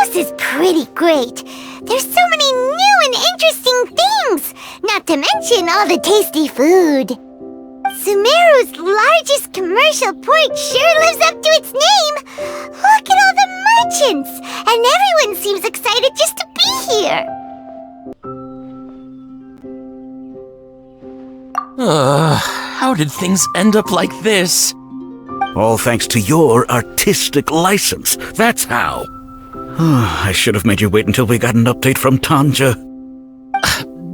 This is pretty great. There's so many new and interesting things, not to mention all the tasty food. Sumeru's largest commercial port sure lives up to its name. Look at all the merchants, and everyone seems excited just to be here. How did things end up like this? All thanks to your artistic license. That's how. I should have made you wait until we got an update from Tanja.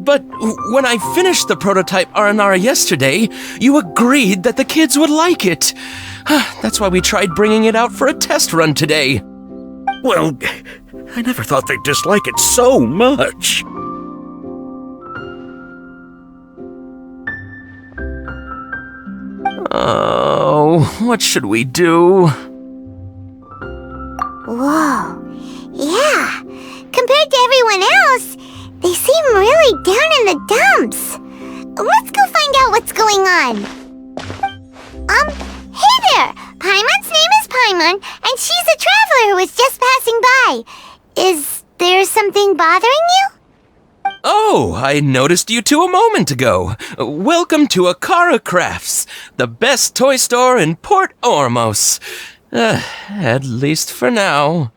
But when I finished the prototype Aranara yesterday, you agreed that the kids would like it. That's why we tried bringing it out for a test run today. Well, I never thought they'd dislike it so much. Oh, what should we do? Whoa. Yeah. Compared to everyone else, they seem really down in the dumps. Let's go find out what's going on. Hey there! Paimon's name is Paimon, and she's a traveler who was just passing by. Is there something bothering you? Oh, I noticed you two a moment ago. Welcome to Akara Crafts, the best toy store in Port Ormos. At least for now.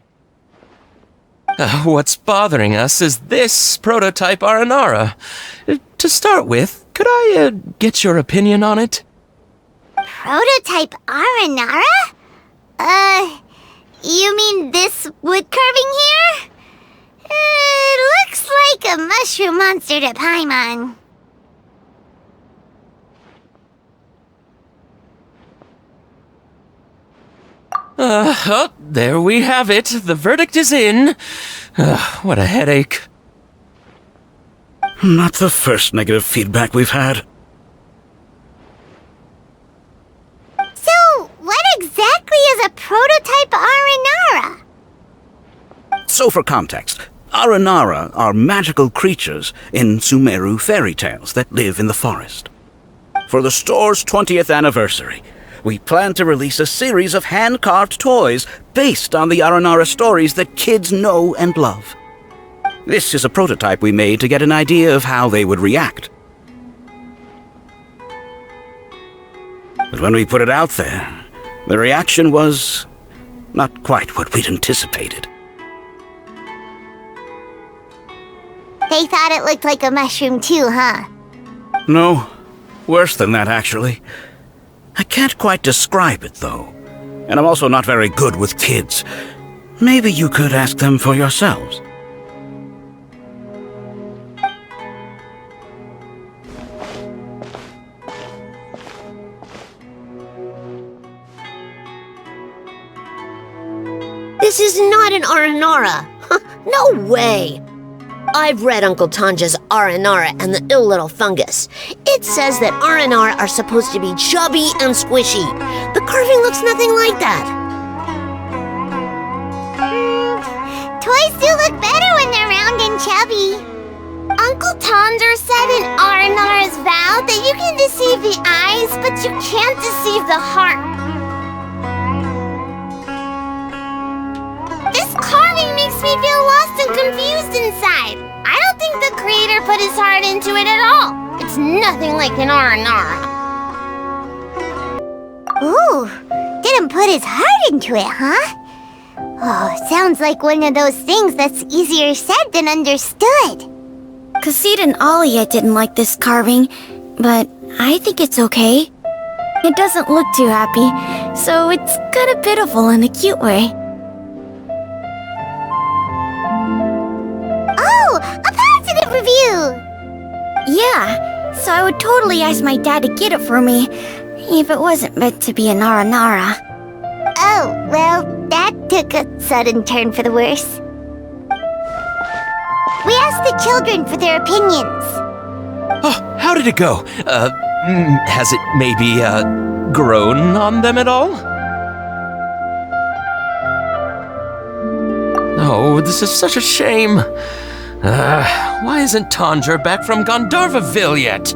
What's bothering us is this prototype Aranara. To start with, could I get your opinion on it? Prototype Aranara? You mean this wood carving here? Looks like a mushroom monster to Paimon. Oh, there we have it. The verdict is in. What a headache. Not the first negative feedback we've had. So, what exactly is a prototype Aranara? So for context, Aranara are magical creatures in Sumeru fairy tales that live in the forest. For the store's 20th anniversary, we plan to release a series of hand-carved toys based on the Aranara stories that kids know and love. This is a prototype we made to get an idea of how they would react. But when we put it out there, the reaction was not quite what we'd anticipated. They thought it looked like a mushroom too, huh? No, worse than that, actually. I can't quite describe it, though. And I'm also not very good with kids. Maybe you could ask them for yourselves. This is not an Aranara. No way. I've read Uncle Tanja's Aranara and the Ill Little Fungus. It says that Aranara are supposed to be chubby and squishy. The carving looks nothing like that. Toys do look better when they're round and chubby. Uncle Tanja said in Aranara's vow that you can deceive the eyes, but you can't deceive the heart. This carving makes me feel lost and confused inside. I don't think the creator put his heart into it at all. It's nothing like an Aranara. Ooh, didn't put his heart into it, huh? Oh, sounds like one of those things that's easier said than understood. Kassid and Alia didn't like this carving, but I think it's okay. It doesn't look too happy, so it's kind of pitiful in a cute way. A positive review! Yeah, so I would totally ask my dad to get it for me, if it wasn't meant to be an Aranara. Oh, well, that took a sudden turn for the worse. We asked the children for their opinions. Oh, how did it go? Has it maybe, grown on them at all? Oh, this is such a shame. Why isn't Tanja back from Gandharvaville yet?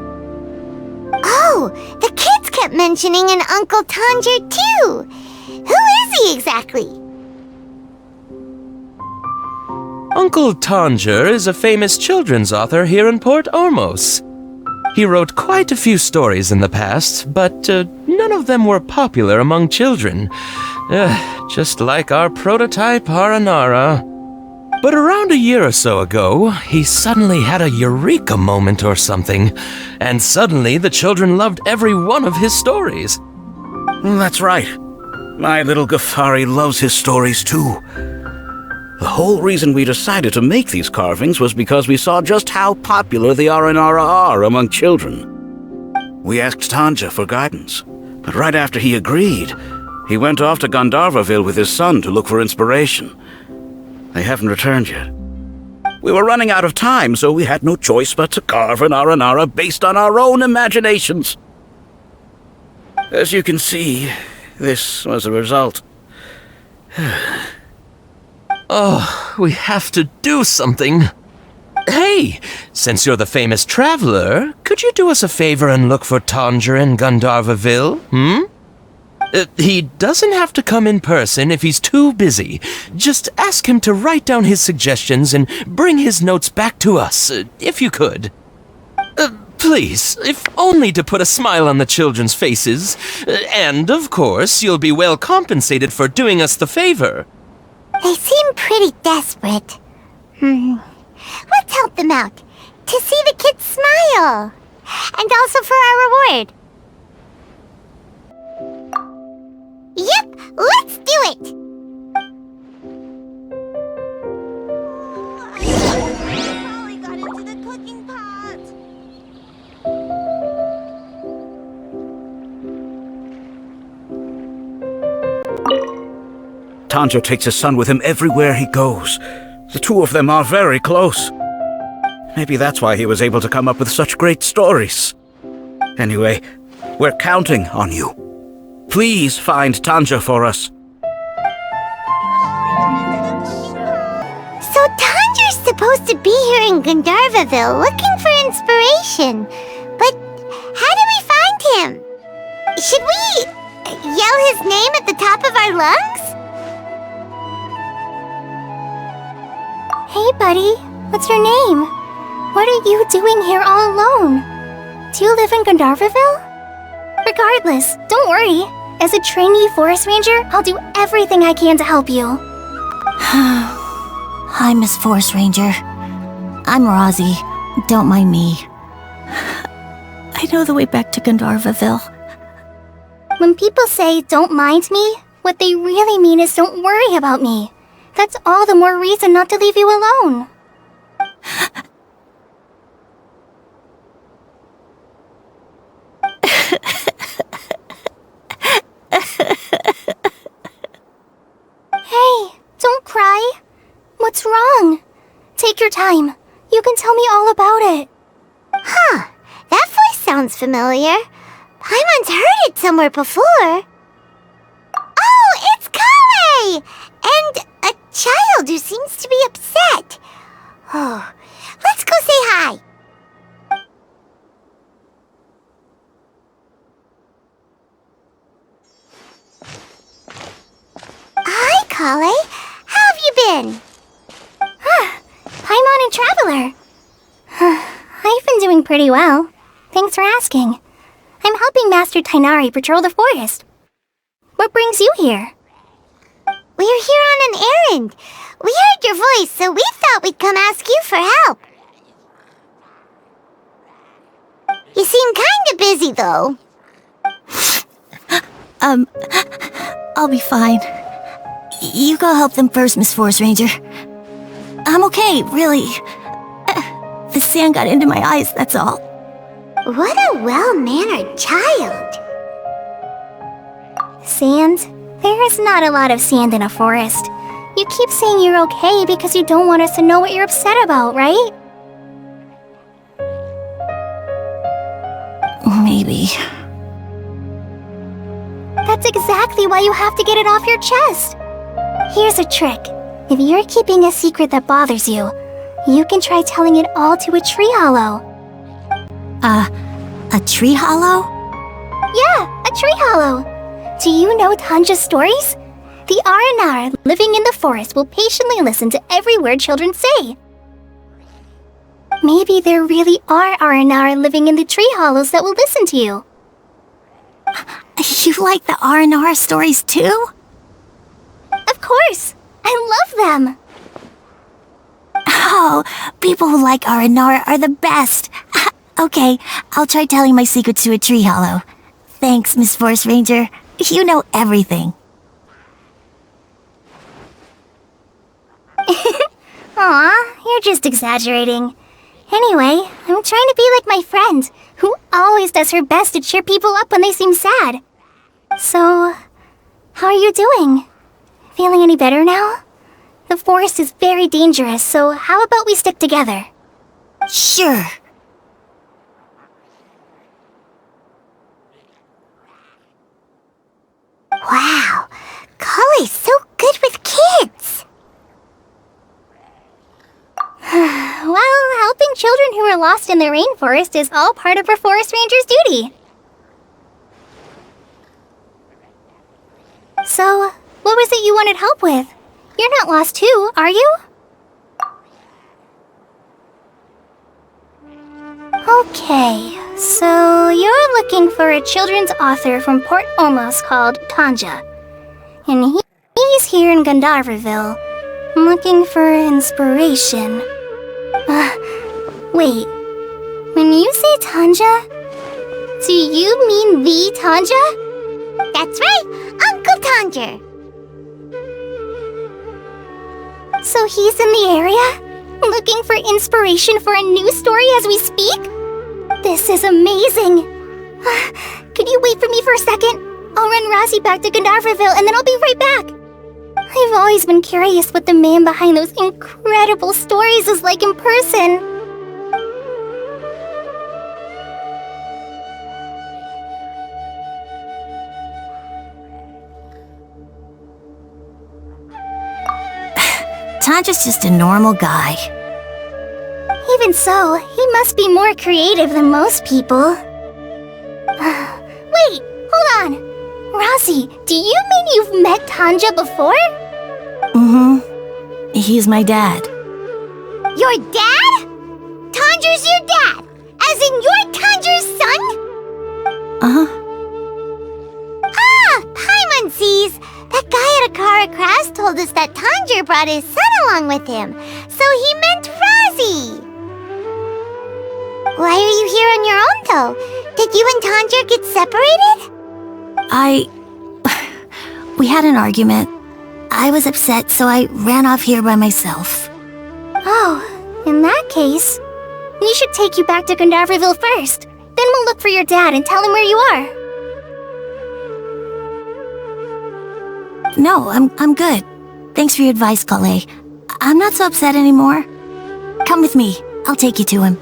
Oh, the kids kept mentioning an Uncle Tanja too. Who is he exactly? Uncle Tanger is a famous children's author here in Port Ormos. He wrote quite a few stories in the past, but none of them were popular among children. Just like our prototype Aranara. But around a year or so ago, he suddenly had a eureka moment or something, and suddenly the children loved every one of his stories. That's right. My little Ghaffari loves his stories too. The whole reason we decided to make these carvings was because we saw just how popular the Aranara are among children. We asked Tanja for guidance, but right after he agreed, he went off to Gandharvaville with his son to look for inspiration. They haven't returned yet. We were running out of time, so we had no choice but to carve an Aranara based on our own imaginations. As you can see, this was the result. Oh, we have to do something. Hey, since you're the famous traveler, could you do us a favor and look for Tanger in Gandharvaville, He doesn't have to come in person if he's too busy. Just ask him to write down his suggestions and bring his notes back to us, if you could. Please, if only to put a smile on the children's faces. And, of course, you'll be well compensated for doing us the favor. They seem pretty desperate. Let's help them out. To see the kids smile. And also for our reward. Yep, let's do it! Molly got into the cooking pot! Tanja takes his son with him everywhere he goes. The two of them are very close. Maybe that's why he was able to come up with such great stories. Anyway, we're counting on you. Please find Tanja for us. So Tanger's supposed to be here in Gandharvaville looking for inspiration. But how do we find him? Should we yell his name at the top of our lungs? Hey, buddy. What's your name? What are you doing here all alone? Do you live in Gandharvaville? Regardless, don't worry. As a trainee forest ranger, I'll do everything I can to help you. Hi, Miss Forest Ranger. I'm Rozzy. Don't mind me. I know the way back to Gandharvaville. When people say, don't mind me, what they really mean is don't worry about me. That's all the more reason not to leave you alone. Hey, don't cry. What's wrong? Take your time. You can tell me all about it. Huh, that voice sounds familiar. Paimon's heard it somewhere before. Oh, it's Kale! And a child who seems to be upset. Oh, let's go say hi. Hi, Kale. How have you been? Paimon and Traveler. I've been doing pretty well. Thanks for asking. I'm helping Master Tainari patrol the forest. What brings you here? We're here on an errand. We heard your voice, so we thought we'd come ask you for help. You seem kinda busy, though. I'll be fine. You go help them first, Miss Forest Ranger. I'm okay, really. The sand got into my eyes, that's all. What a well-mannered child. Sand? There is not a lot of sand in a forest. You keep saying you're okay because you don't want us to know what you're upset about, right? Maybe. That's exactly why you have to get it off your chest. Here's a trick. If you're keeping a secret that bothers you, you can try telling it all to a tree hollow. A tree hollow? Yeah, a tree hollow. Do you know Tanja's stories? The Aranara living in the forest will patiently listen to every word children say. Maybe there really are Aranara living in the tree hollows that will listen to you. You like the R&R stories too? Of course! I love them! Oh, people who like R&R are the best. Okay, I'll try telling my secrets to a tree hollow. Thanks, Miss Forest Ranger. You know everything. Aw, you're just exaggerating. Anyway, I'm trying to be like my friend, who always does her best to cheer people up when they seem sad. So, how are you doing? Feeling any better now? The forest is very dangerous, so how about we stick together? Sure. Wow, Cully's so good with kids. Well, helping children who are lost in the rainforest is all part of our forest ranger's duty. So, what was it you wanted help with? You're not lost too, are you? Okay, so you're looking for a children's author from Port Olmos called Tanja. And he's here in Gandharvaville, looking for inspiration. Wait. When you say Tanja, do you mean the Tanja? That's right, Uncle Tanger. So he's in the area, looking for inspiration for a new story as we speak? This is amazing. Could you wait for me for a second? I'll run Rosie back to Gandharvaville and then I'll be right back. I've always been curious what the man behind those incredible stories is like in person. Tanja's just a normal guy. Even so, he must be more creative than most people. Wait, hold on. Rosie, do you mean you've met Tanja before? Mm-hmm. He's my dad. Your dad? Tanger's your dad? As in you're Tanger's son? Uh-huh. Ah, Paimonsees! That guy at Akara Crafts told us that Tanger brought his son along with him. So he meant Rosie. Why are you here on your own, though? Did you and Tanger get separated? We had an argument. I was upset, so I ran off here by myself. Oh, in that case, we should take you back to Gandharvaville first. Then we'll look for your dad and tell him where you are. No, I'm good. Thanks for your advice, Kale. I'm not so upset anymore. Come with me. I'll take you to him.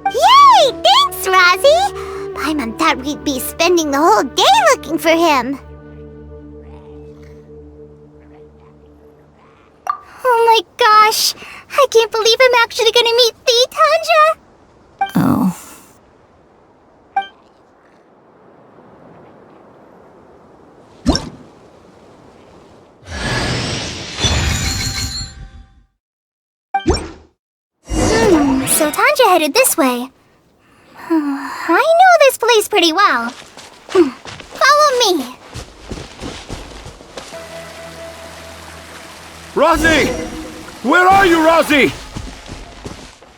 Yay! Thanks, Rosie! Paimon thought we'd be spending the whole day looking for him. Oh my gosh! I can't believe I'm actually gonna meet the Tanja! Oh. So Tanja headed this way. I know this place pretty well. Follow me. Rosie! Where are you, Rosie?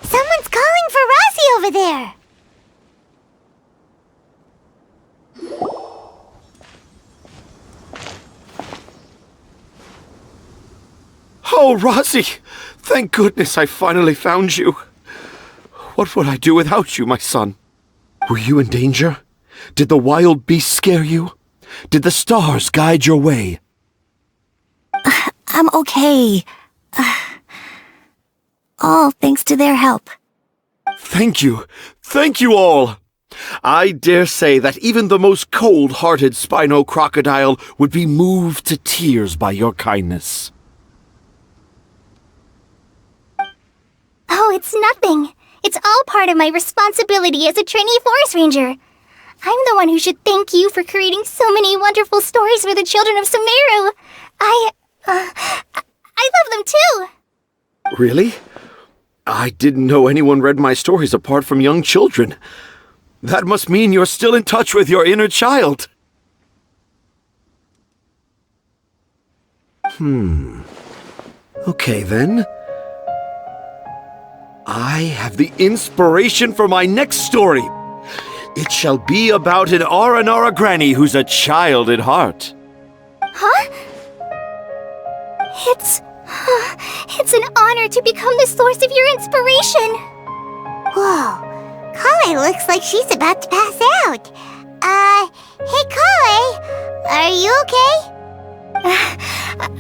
Someone's calling for Rosie over there. Oh, Rosie! Thank goodness I finally found you. What would I do without you, my son? Were you in danger? Did the wild beasts scare you? Did the stars guide your way? I'm okay. All thanks to their help. Thank you. Thank you all. I dare say that even the most cold-hearted Spino crocodile would be moved to tears by your kindness. Oh, it's nothing. It's all part of my responsibility as a trainee forest ranger. I'm the one who should thank you for creating so many wonderful stories for the children of Sumeru. I love them too. Really? I didn't know anyone read my stories apart from young children. That must mean you're still in touch with your inner child. Okay then. I have the inspiration for my next story. It shall be about an Aranara granny who's a child at heart. Huh? It's an honor to become the source of your inspiration. Whoa. Kale looks like she's about to pass out. Hey Kale, are you okay?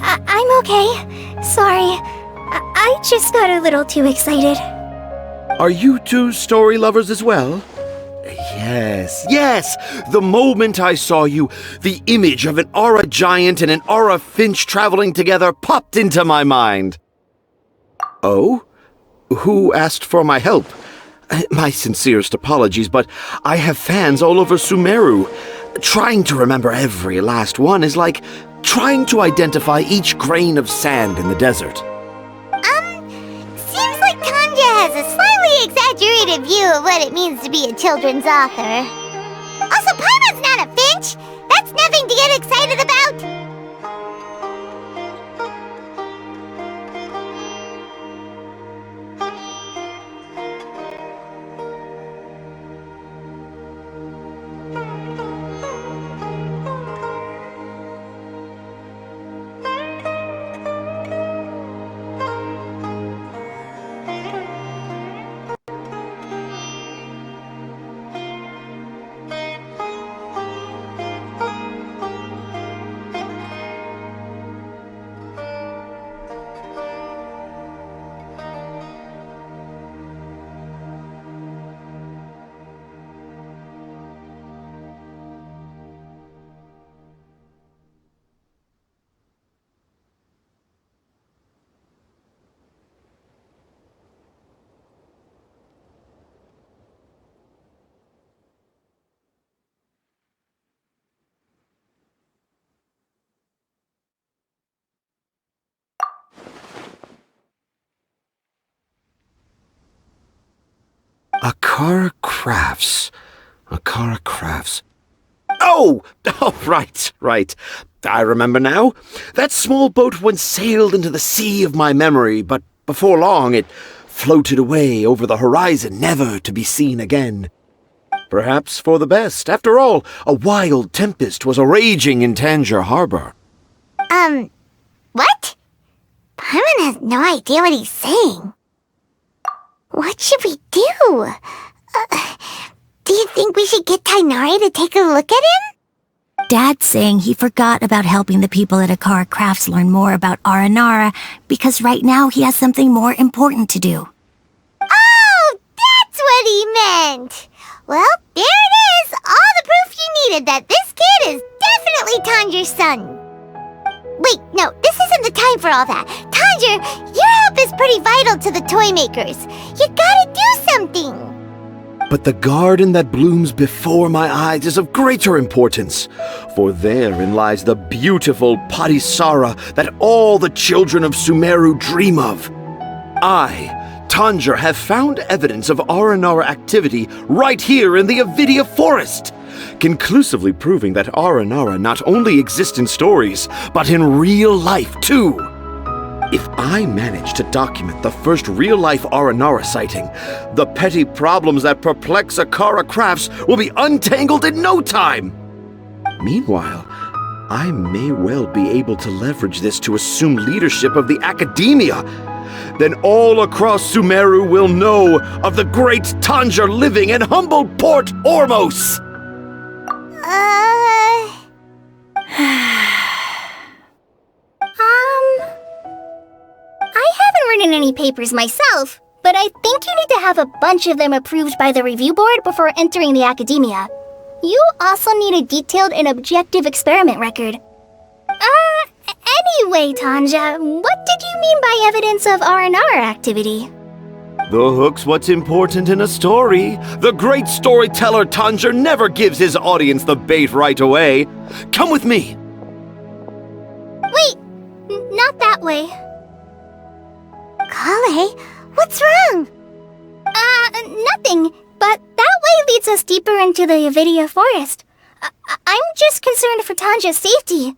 I'm okay. Sorry. I just got a little too excited. Are you two story lovers as well? Yes. The moment I saw you, the image of an aura giant and an aura finch traveling together popped into my mind. Oh? Who asked for my help? My sincerest apologies, but I have fans all over Sumeru. Trying to remember every last one is like trying to identify each grain of sand in the desert. Seems like Tanja has a slightly exaggerated view of what it means to be a children's author. Also, Paimon's not a finch. That's nothing to get excited about. Akara Crafts. Oh, right. I remember now. That small boat once sailed into the sea of my memory, but before long it floated away over the horizon, never to be seen again. Perhaps for the best. After all, a wild tempest was raging in Tanger Harbor. What? Paimon has no idea what he's saying. What should we do? Do you think we should get Tainari to take a look at him? Dad's saying he forgot about helping the people at Akara Crafts learn more about Aranara because right now he has something more important to do. Oh, that's what he meant! Well, there it is! All the proof you needed that this kid is definitely Tanger's son. Wait, no, this isn't the time for all that. Tanger, your help is pretty vital to the toy makers. You gotta do something. But the garden that blooms before my eyes is of greater importance, for therein lies the beautiful Padisara that all the children of Sumeru dream of. I, Tanger, have found evidence of Aranara activity right here in the Avidia Forest, conclusively proving that Aranara not only exist in stories, but in real life too. If I manage to document the first real-life Aranara sighting, the petty problems that perplex Akara Crafts will be untangled in no time. Meanwhile, I may well be able to leverage this to assume leadership of the academia. Then all across Sumeru will know of the great Tanger living in humble Port Ormos. I haven't written any papers myself, but I think you need to have a bunch of them approved by the review board before entering the academia. You also need a detailed and objective experiment record. Anyway, Tanja, what did you mean by evidence of Aranara activity? The hook's what's important in a story. The great storyteller Tanger never gives his audience the bait right away. Come with me. Wait, not that way. Kale, what's wrong? Nothing. But that way leads us deeper into the Avidia forest. I'm just concerned for Tanja's safety.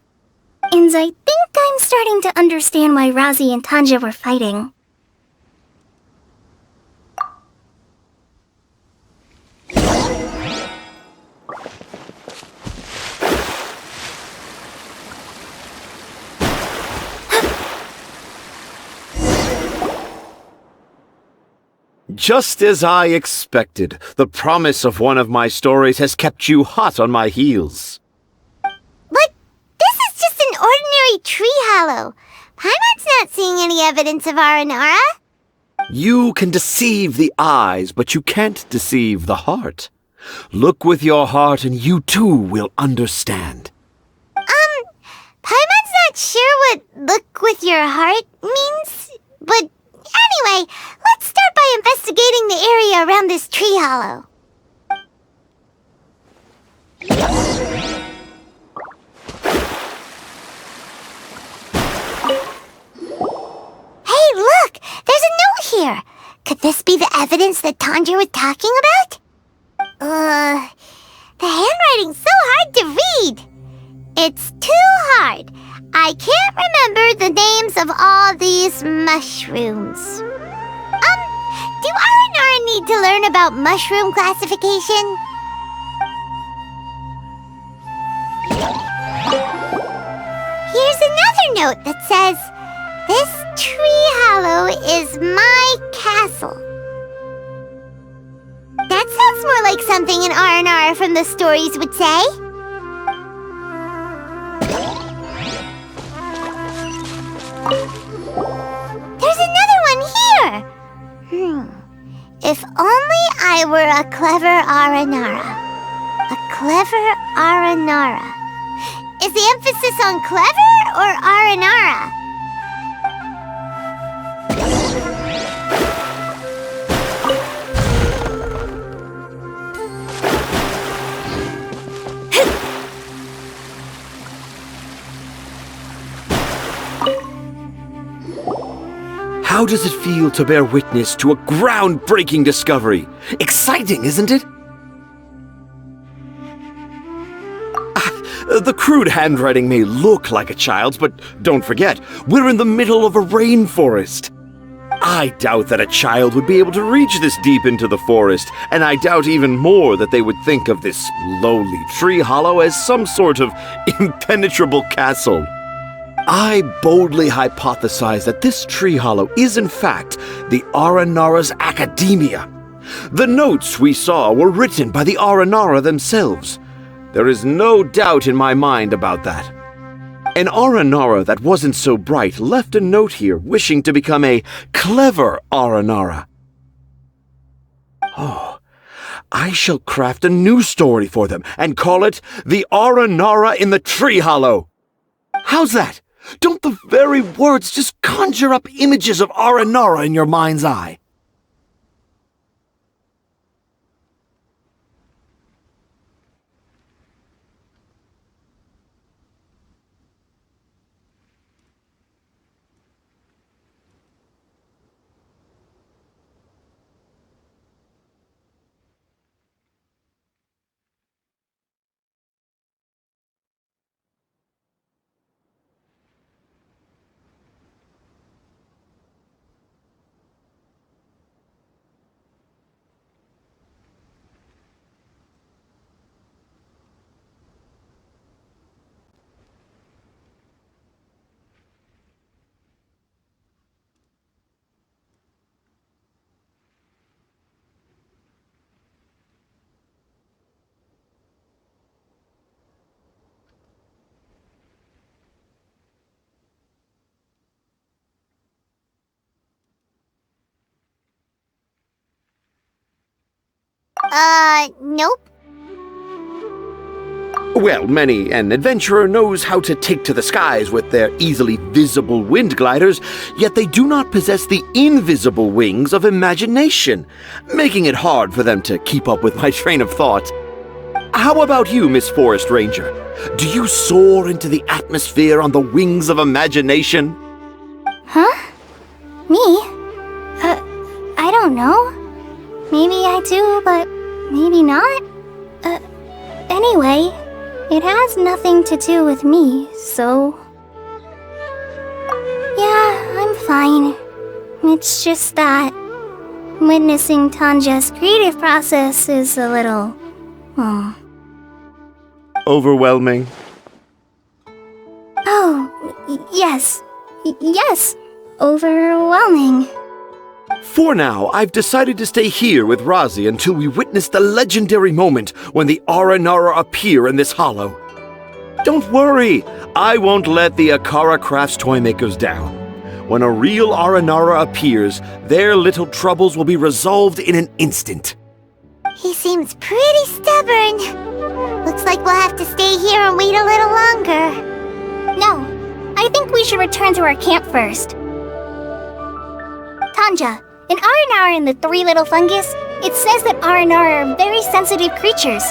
And I think I'm starting to understand why Razi and Tanja were fighting. Just as I expected, the promise of one of my stories has kept you hot on my heels. But this is just an ordinary tree hollow. Paimon's not seeing any evidence of Aranara. You can deceive the eyes, but you can't deceive the heart. Look with your heart and you too will understand. Paimon's not sure what look with your heart means, but anyway, let's start by investigating the area around this tree hollow. Hey, look! There's a note here! Could this be the evidence that Tanger was talking about? The handwriting's so hard to read. It's too hard. I can't remember the names of all these mushrooms. Do Aranara need to learn about mushroom classification? Here's another note that says, "This tree hollow is my castle." That sounds more like something an Aranara from the stories would say. There's another one here! If only I were a clever Aranara. A clever Aranara. Is the emphasis on clever or Aranara? How does it feel to bear witness to a groundbreaking discovery? Exciting, isn't it? The crude handwriting may look like a child's, but don't forget, we're in the middle of a rainforest. I doubt that a child would be able to reach this deep into the forest, and I doubt even more that they would think of this lowly tree hollow as some sort of impenetrable castle. I boldly hypothesize that this tree hollow is in fact the Aranara's academia. The notes we saw were written by the Aranara themselves. There is no doubt in my mind about that. An Aranara that wasn't so bright left a note here wishing to become a clever Aranara. Oh, I shall craft a new story for them and call it The Aranara in the Tree Hollow. How's that? Don't the very words just conjure up images of Aranara in your mind's eye? Nope. Well, many an adventurer knows how to take to the skies with their easily visible wind gliders, yet they do not possess the invisible wings of imagination, making it hard for them to keep up with my train of thought. How about you, Miss Forest Ranger? Do you soar into the atmosphere on the wings of imagination? Huh? Me? I don't know. Maybe I do, but maybe not. Anyway, it has nothing to do with me, so... Yeah, I'm fine. It's just that witnessing Tanja's creative process is a little... Overwhelming. Oh, yes. Yes. Overwhelming. For now, I've decided to stay here with Razi until we witness the legendary moment when the Aranara appear in this hollow. Don't worry, I won't let the Akara Crafts toymakers down. When a real Aranara appears, their little troubles will be resolved in an instant. He seems pretty stubborn. Looks like we'll have to stay here and wait a little longer. No, I think we should return to our camp first. Tanja, in Aranara and the Three Little Fungus, it says that Aranara are very sensitive creatures.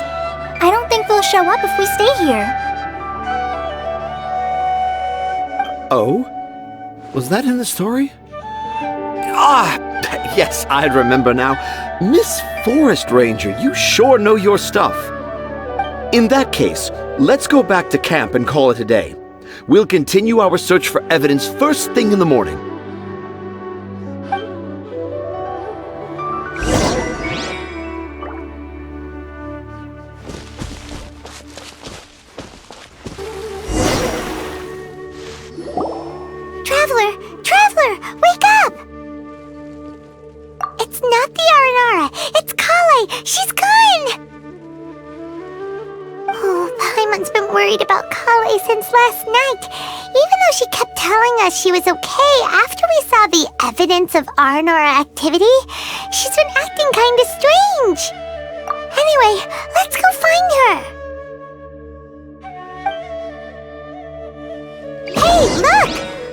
I don't think they'll show up if we stay here. Oh? Was that in the story? Ah, yes, I remember now. Miss Forest Ranger, you sure know your stuff. In that case, let's go back to camp and call it a day. We'll continue our search for evidence first thing in the morning. Traveler, wake up! It's not the Aranara, it's Kale! She's gone! Oh, Paimon's been worried about Kale since last night. Even though she kept telling us she was okay after we saw the evidence of Aranara activity, she's been acting kinda strange. Anyway, let's go find her. Hey, look!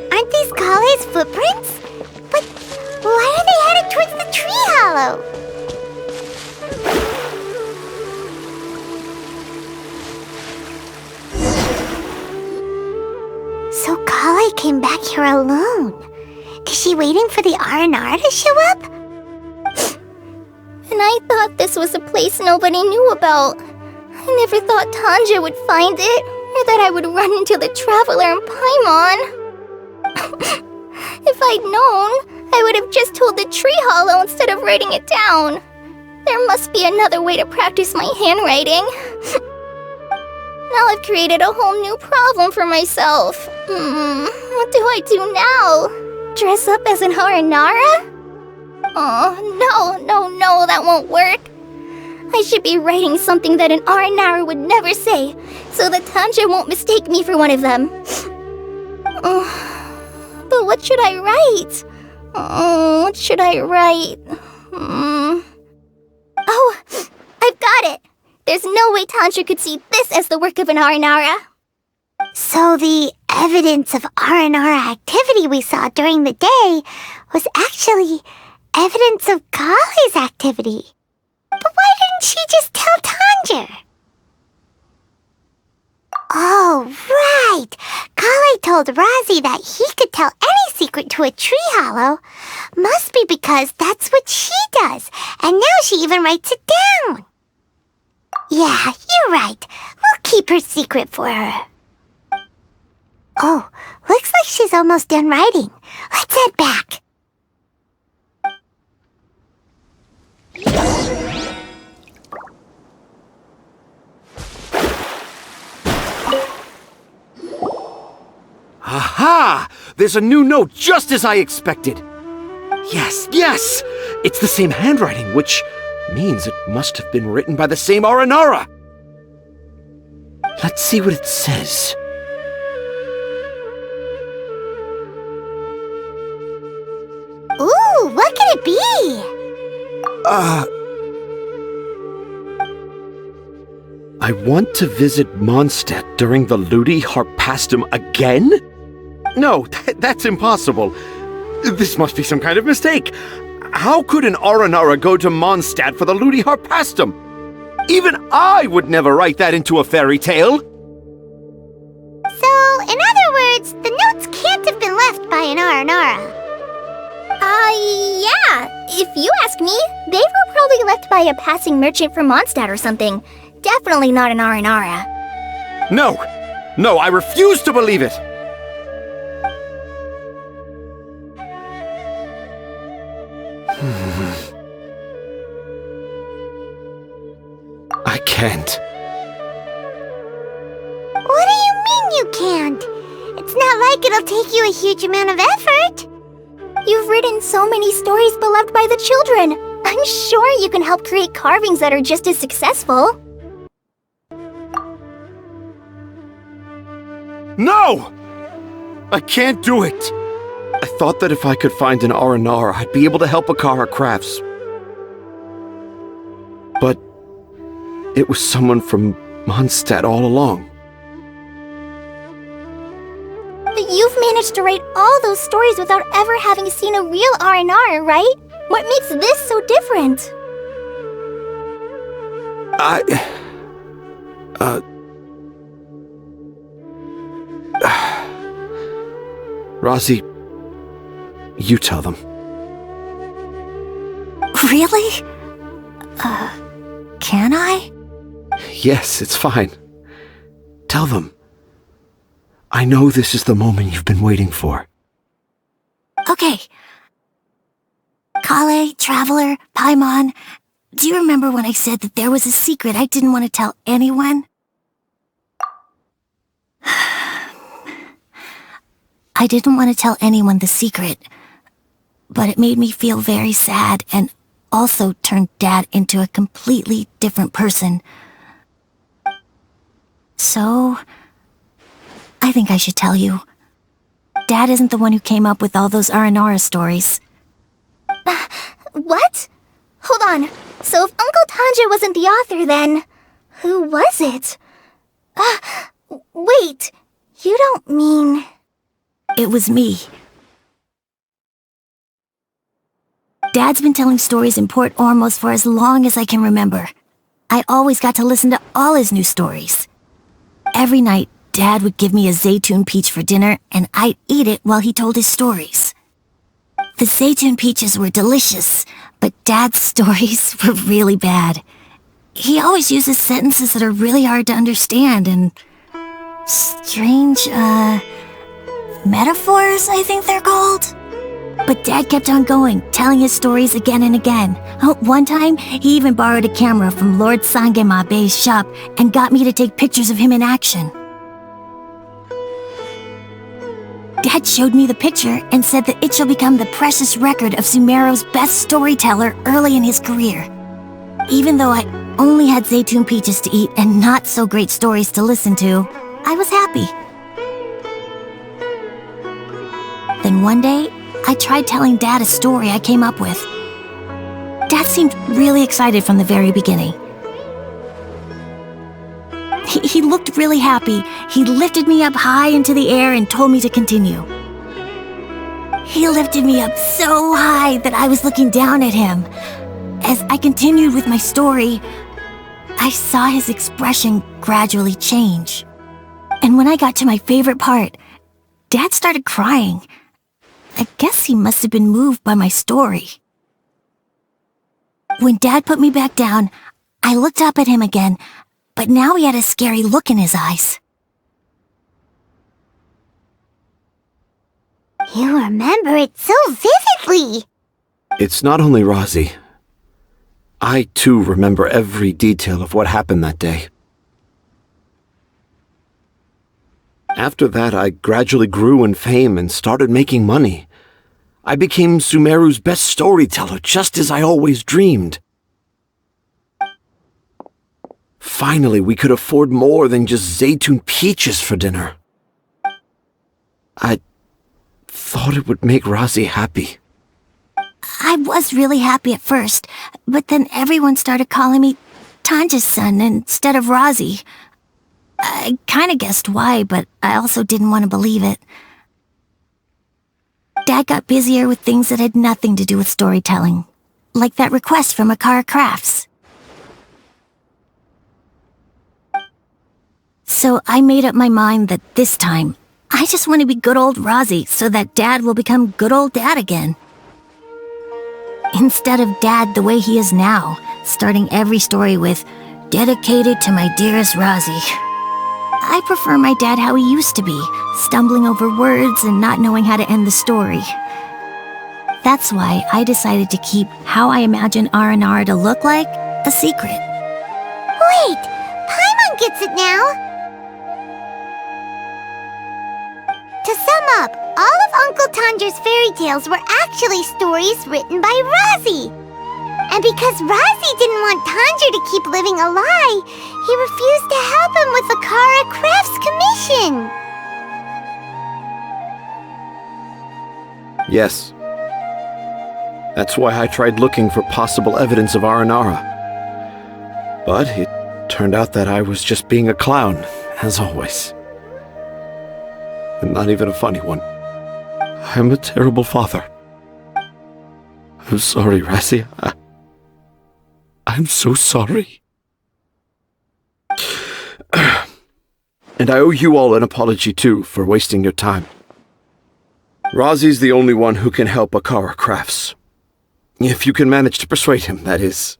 Aren't these Kale's footprints? But why are they headed towards the tree hollow? So Kale came back here alone. Is she waiting for the Aranara to show up? And I thought this was a place nobody knew about. I never thought Tanja would find it, or that I would run into the Traveler and Paimon. If I'd known, I would have just told the tree hollow instead of writing it down. There must be another way to practice my handwriting. Now I've created a whole new problem for myself. What do I do now? Dress up as an Aranara? Oh, no, that won't work. I should be writing something that an Aranara would never say, so that Tanja won't mistake me for one of them. But what should I write? What should I write? Oh, I've got it! There's no way Tanja could see this as the work of an Aranara. So the evidence of Aranara activity we saw during the day was actually evidence of Kale's activity. But why didn't she just tell Tanja? Oh, right! Kale told Razi that he could tell any secret to a tree hollow. Must be because that's what she does, and now she even writes it down. Yeah, you're right. We'll keep her secret for her. Oh, looks like she's almost done writing. Let's head back. Aha! There's a new note just as I expected. Yes! It's the same handwriting, which means it must have been written by the same Aranara. Let's see what it says. Ooh, what could it be? I want to visit Mondstadt during the Ludi Harpastum again? No, that's impossible. This must be some kind of mistake. How could an Aranara go to Mondstadt for the Ludi Harpastum? Even I would never write that into a fairy tale. So, in other words, the notes can't have been left by an Aranara. Yeah. If you ask me, they were probably left by a passing merchant from Mondstadt or something. Definitely not an Aranara. No, I refuse to believe it. I can't. What do you mean you can't? It's not like it'll take you a huge amount of effort. You've written so many stories beloved by the children. I'm sure you can help create carvings that are just as successful. No! I can't do it. I thought that if I could find an Aranara, I'd be able to help Akara Crafts. But it was someone from Mondstadt all along. But you've managed to write all those stories without ever having seen a real Aranara, right? What makes this so different? Rosie, you tell them. Really? Can I? Yes, it's fine. Tell them. I know this is the moment you've been waiting for. Okay. Kale, Traveler, Paimon, do you remember when I said that there was a secret I didn't want to tell anyone? I didn't want to tell anyone the secret, but it made me feel very sad and also turned Dad into a completely different person. So, I think I should tell you. Dad isn't the one who came up with all those Aranara stories. What? Hold on. So if Uncle Tanja wasn't the author, then who was it? Wait. You don't mean... It was me. Dad's been telling stories in Port Ormos for as long as I can remember. I always got to listen to all his new stories. Every night, Dad would give me a Zaytun peach for dinner, and I'd eat it while he told his stories. The Zaytun peaches were delicious, but Dad's stories were really bad. He always uses sentences that are really hard to understand and strange, metaphors, I think they're called. But Dad kept on going, telling his stories again and again. One time, he even borrowed a camera from Lord Sangemabe's shop and got me to take pictures of him in action. Dad showed me the picture and said that it shall become the precious record of Sumeru's best storyteller early in his career. Even though I only had Zaytun peaches to eat and not so great stories to listen to, I was happy. Then one day, I tried telling Dad a story I came up with. Dad seemed really excited from the very beginning. He looked really happy. He lifted me up high into the air and told me to continue. He lifted me up so high that I was looking down at him. As I continued with my story, I saw his expression gradually change. And when I got to my favorite part, Dad started crying. I guess he must have been moved by my story. When Dad put me back down, I looked up at him again, but now he had a scary look in his eyes. You remember it so vividly. It's not only Rosie. I, too, remember every detail of what happened that day. After that, I gradually grew in fame and started making money. I became Sumeru's best storyteller, just as I always dreamed. Finally, we could afford more than just Zaytun peaches for dinner. I thought it would make Rosie happy. I was really happy at first, but then everyone started calling me Tanja's son instead of Rosie. I kinda guessed why, but I also didn't want to believe it. Dad got busier with things that had nothing to do with storytelling, like that request from Akara Crafts. So I made up my mind that this time, I just want to be good old Rosie so that Dad will become good old Dad again. Instead of Dad the way he is now, starting every story with, "Dedicated to my dearest Rosie." I prefer my dad how he used to be, stumbling over words and not knowing how to end the story. That's why I decided to keep how I imagine Aranara to look like a secret. Wait, Paimon gets it now! To sum up, all of Uncle Tanja's fairy tales were actually stories written by Rosie. And because Rosie didn't want Tanja to keep living a lie, he refused to help him with the Kara Crafts commission. Yes. That's why I tried looking for possible evidence of Aranara. But it turned out that I was just being a clown, as always. And not even a funny one. I'm a terrible father. I'm sorry, Razzie. I'm so sorry. And I owe you all an apology, too, for wasting your time. Rozzie's the only one who can help Akara Crafts. If you can manage to persuade him, that is.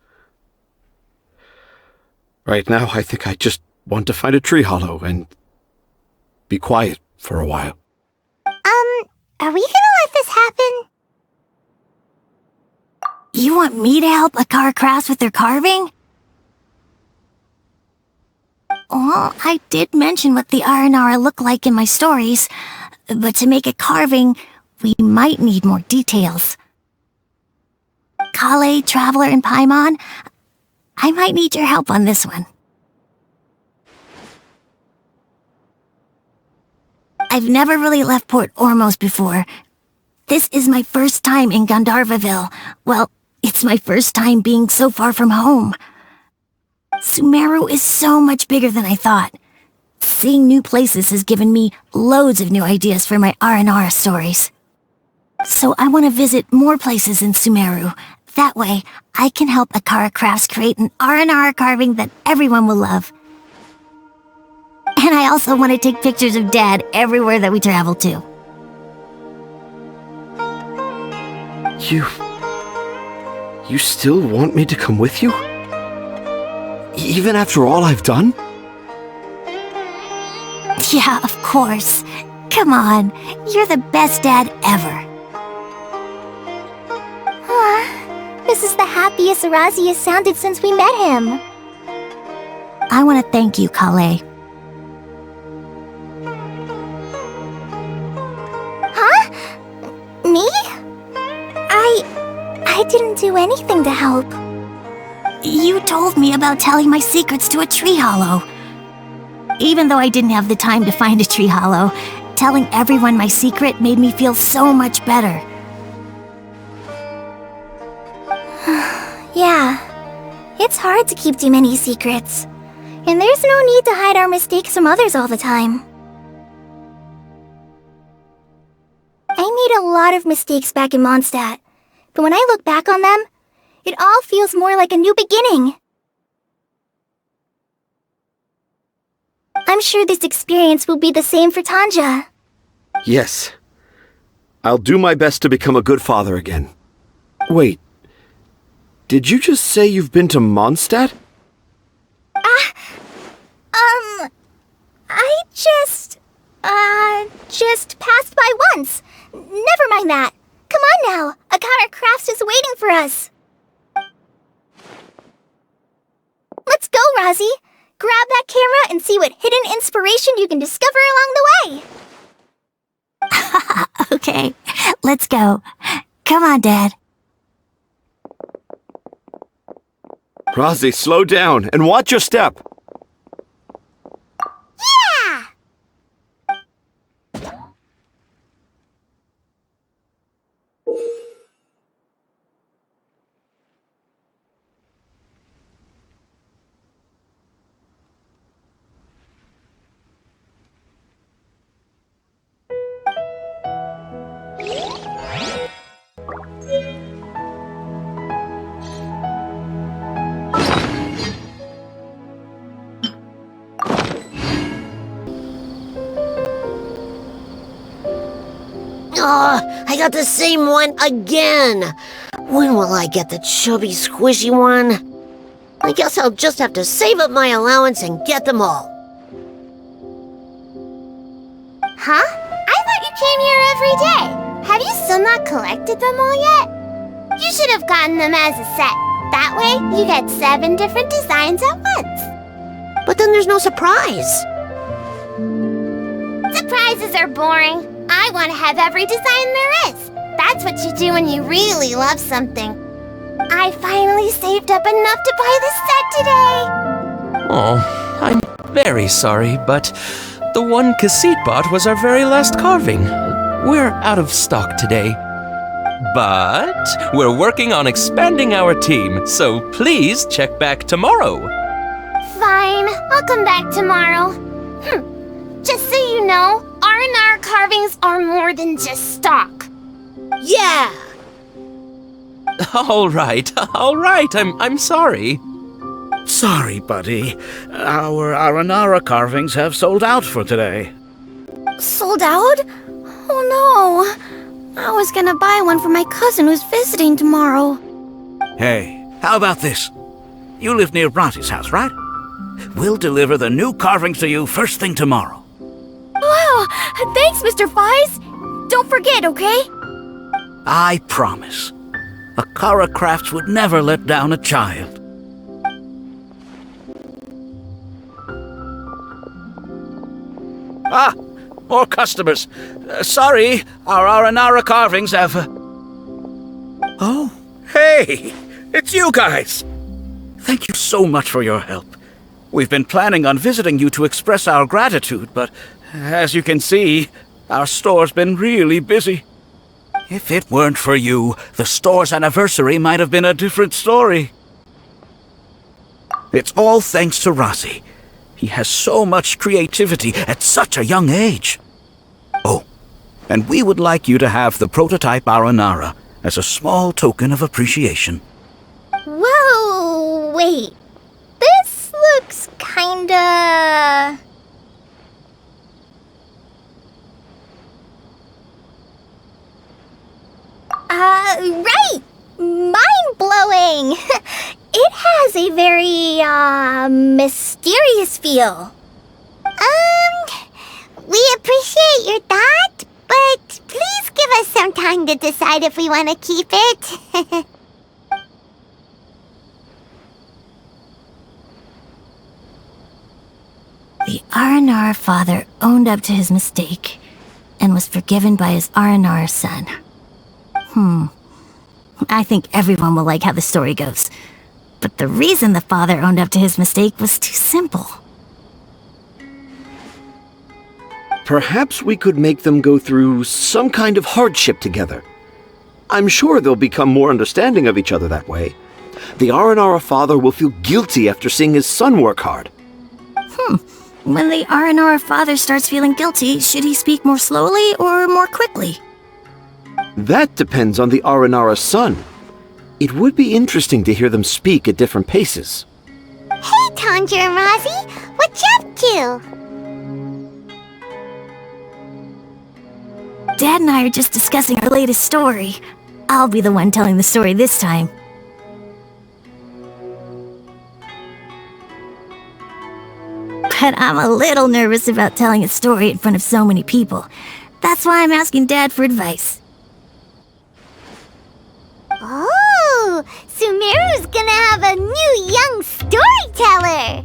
Right now, I think I just want to find a tree hollow and be quiet for a while. Are we gonna let this happen? You want me to help Akara Crafts with their carving? Well, I did mention what the Aranara look like in my stories, but to make a carving, we might need more details. Kale, Traveler, and Paimon, I might need your help on this one. I've never really left Port Ormos before. This is my first time in Gandharvaville. Well, it's my first time being so far from home. Sumeru is so much bigger than I thought. Seeing new places has given me loads of new ideas for my Aranara stories. So I want to visit more places in Sumeru. That way, I can help Akara Crafts create an Aranara carving that everyone will love. And I also want to take pictures of Dad everywhere that we travel to. You still want me to come with you? Even after all I've done? Yeah, of course. Come on, you're the best dad ever. This is the happiest Razi has sounded since we met him. I want to thank you, Kale. Huh? Me? I didn't do anything to help. You told me about telling my secrets to a tree hollow. Even though I didn't have the time to find a tree hollow, telling everyone my secret made me feel so much better. Yeah, it's hard to keep too many secrets. And there's no need to hide our mistakes from others all the time. I made a lot of mistakes back in Mondstadt, but when I look back on them, it all feels more like a new beginning. I'm sure this experience will be the same for Tanja. Yes. I'll do my best to become a good father again. Wait. Did you just say you've been to Mondstadt? I just passed by once. Never mind that. Come on now. Akara Crafts is waiting for us. Let's go, Razi. Grab that camera and see what hidden inspiration you can discover along the way. Okay, let's go. Come on, Dad. Razi, slow down and watch your step. Yeah! Oh, I got the same one again. When will I get the chubby, squishy one? I guess I'll just have to save up my allowance and get them all. Huh? I thought you came here every day. Have you still not collected them all yet? You should have gotten them as a set. That way, you get 7 different designs at once. But then there's no surprise. Surprises are boring. I want to have every design there is. That's what you do when you really love something. I finally saved up enough to buy the set today. Oh, I'm very sorry, but the one Casite bought was our very last carving. We're out of stock today. But we're working on expanding our team, so please check back tomorrow. Fine, I'll come back tomorrow. Just so you know, R&R carvings are more than just stock. Yeah! All right. I'm sorry. Sorry, buddy. Our Aranara carvings have sold out for today. Sold out? Oh no. I was gonna buy one for my cousin who's visiting tomorrow. Hey, how about this? You live near Bronte's house, right? We'll deliver the new carvings to you first thing tomorrow. Wow, thanks, Mr. Fies. Don't forget, okay? I promise. Akara Crafts would never let down a child. Ah, more customers. Sorry, our Aranara carvings have... Oh, hey, it's you guys. Thank you so much for your help. We've been planning on visiting you to express our gratitude, but as you can see, our store's been really busy. If it weren't for you, the store's anniversary might have been a different story. It's all thanks to Rossi. He has so much creativity at such a young age. Oh, and we would like you to have the prototype Aranara as a small token of appreciation. Whoa, wait. This looks kinda... right! Mind-blowing! It has a very, mysterious feel. We appreciate your thought, but please give us some time to decide if we want to keep it. The Aranara father owned up to his mistake and was forgiven by his Aranara son. I think everyone will like how the story goes. But the reason the father owned up to his mistake was too simple. Perhaps we could make them go through some kind of hardship together. I'm sure they'll become more understanding of each other that way. The Aranara father will feel guilty after seeing his son work hard. When the Aranara father starts feeling guilty, should he speak more slowly or more quickly? That depends on the Aranara son. It would be interesting to hear them speak at different paces. Hey, Tanja and Rosie, what you up to? Dad and I are just discussing our latest story. I'll be the one telling the story this time. But I'm a little nervous about telling a story in front of so many people. That's why I'm asking Dad for advice. Oh, Sumeru's gonna have a new young storyteller.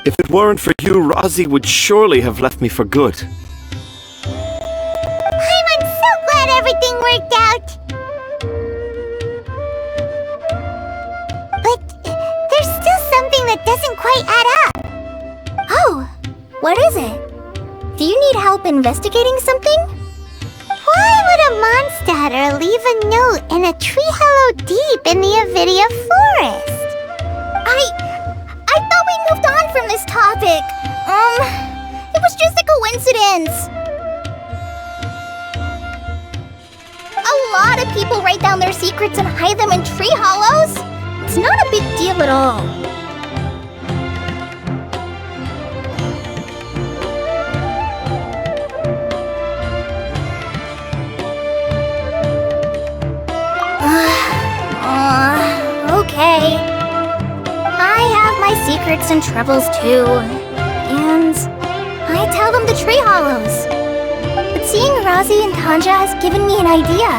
If it weren't for you, Rosie would surely have left me for good. I'm so glad everything worked out. But there's still something that doesn't quite add up. Oh, what is it? Do you need help investigating something? Why would a monster leave a note in a tree hollow deep in the Avidia forest? I thought we moved on from this topic. It was just a coincidence. A lot of people write down their secrets and hide them in tree hollows. It's not a big deal at all. secrets and troubles too. And I tell them the tree hollows. But seeing Razi and Tanja has given me an idea.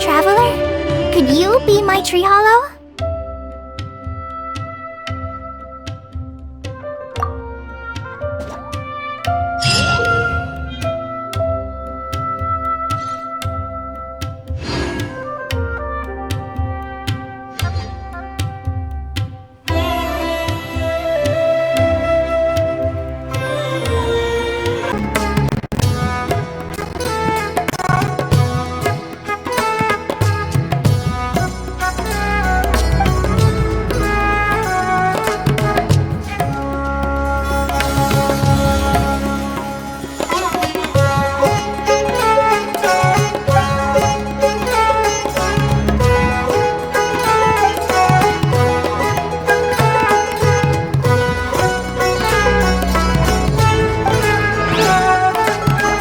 Traveler, could you be my tree hollow?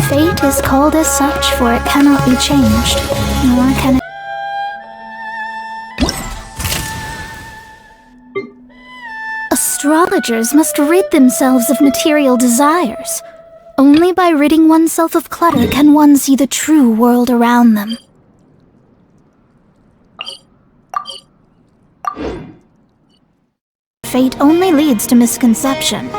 Fate is called as such, for it cannot be changed, nor can it. Astrologers must rid themselves of material desires. Only by ridding oneself of clutter can one see the true world around them. Fate only leads to misconception.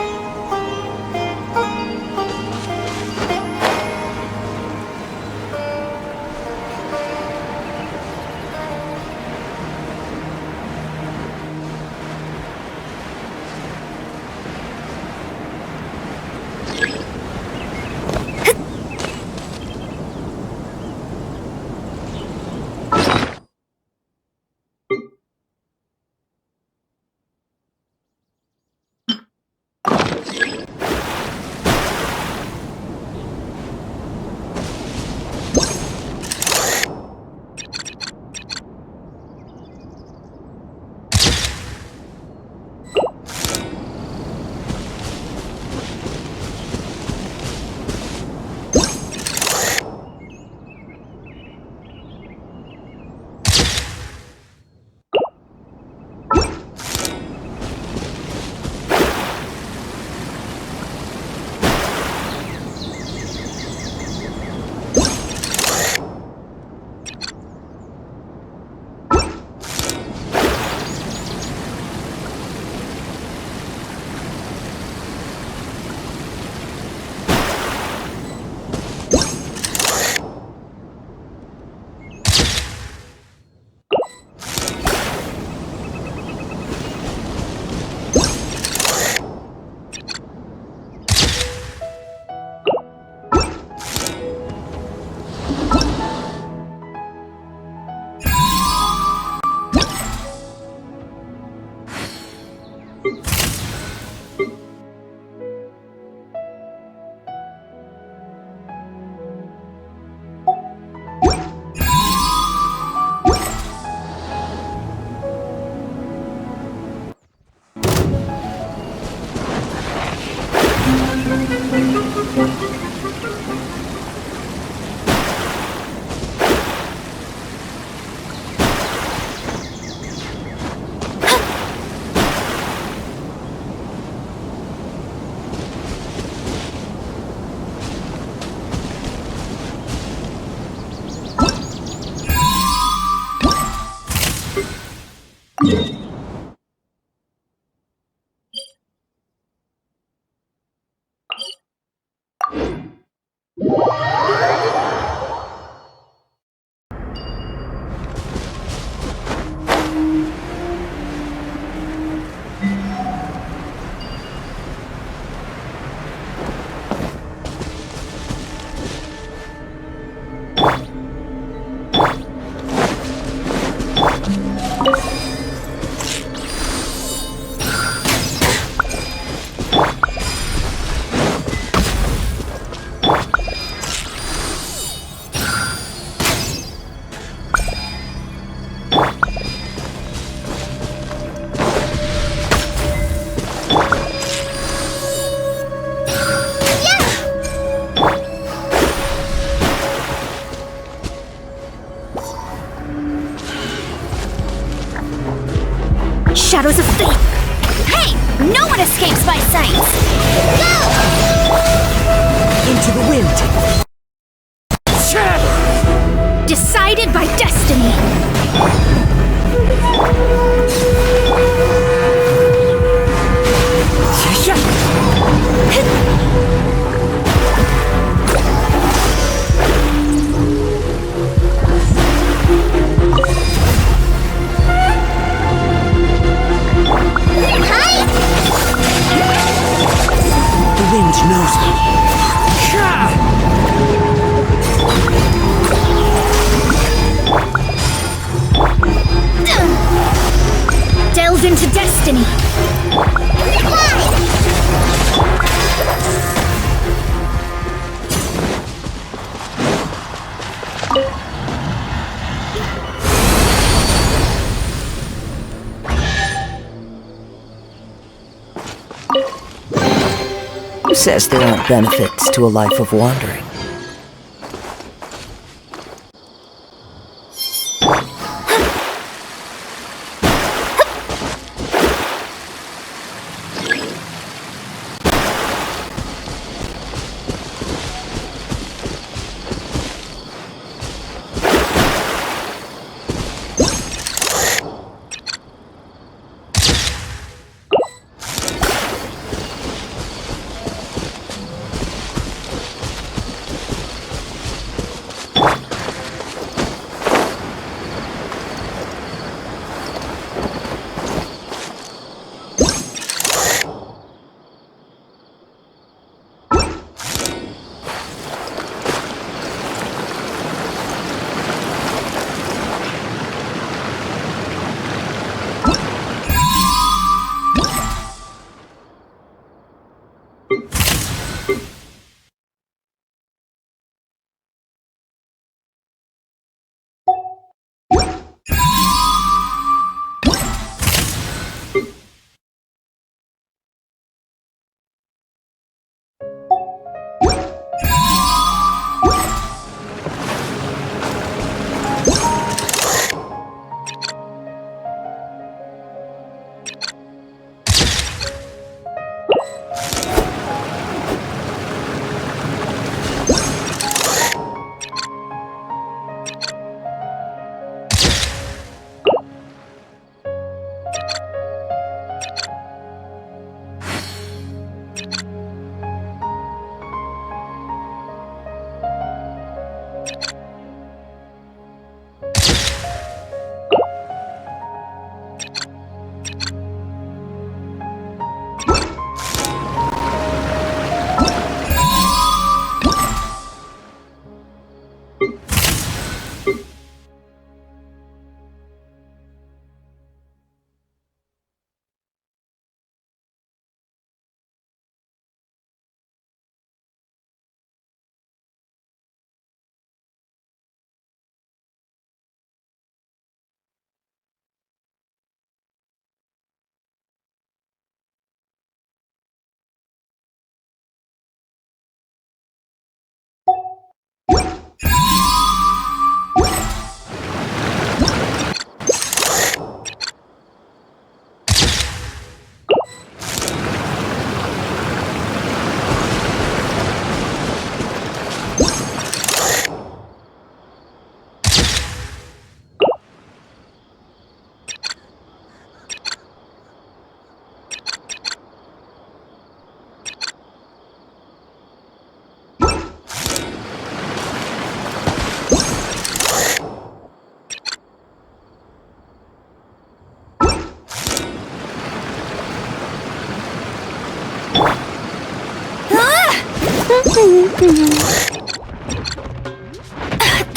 No one escapes my sight! Into the wind. Decided by destiny! The wind knows me. Delve into destiny! Who says there aren't benefits to a life of wandering?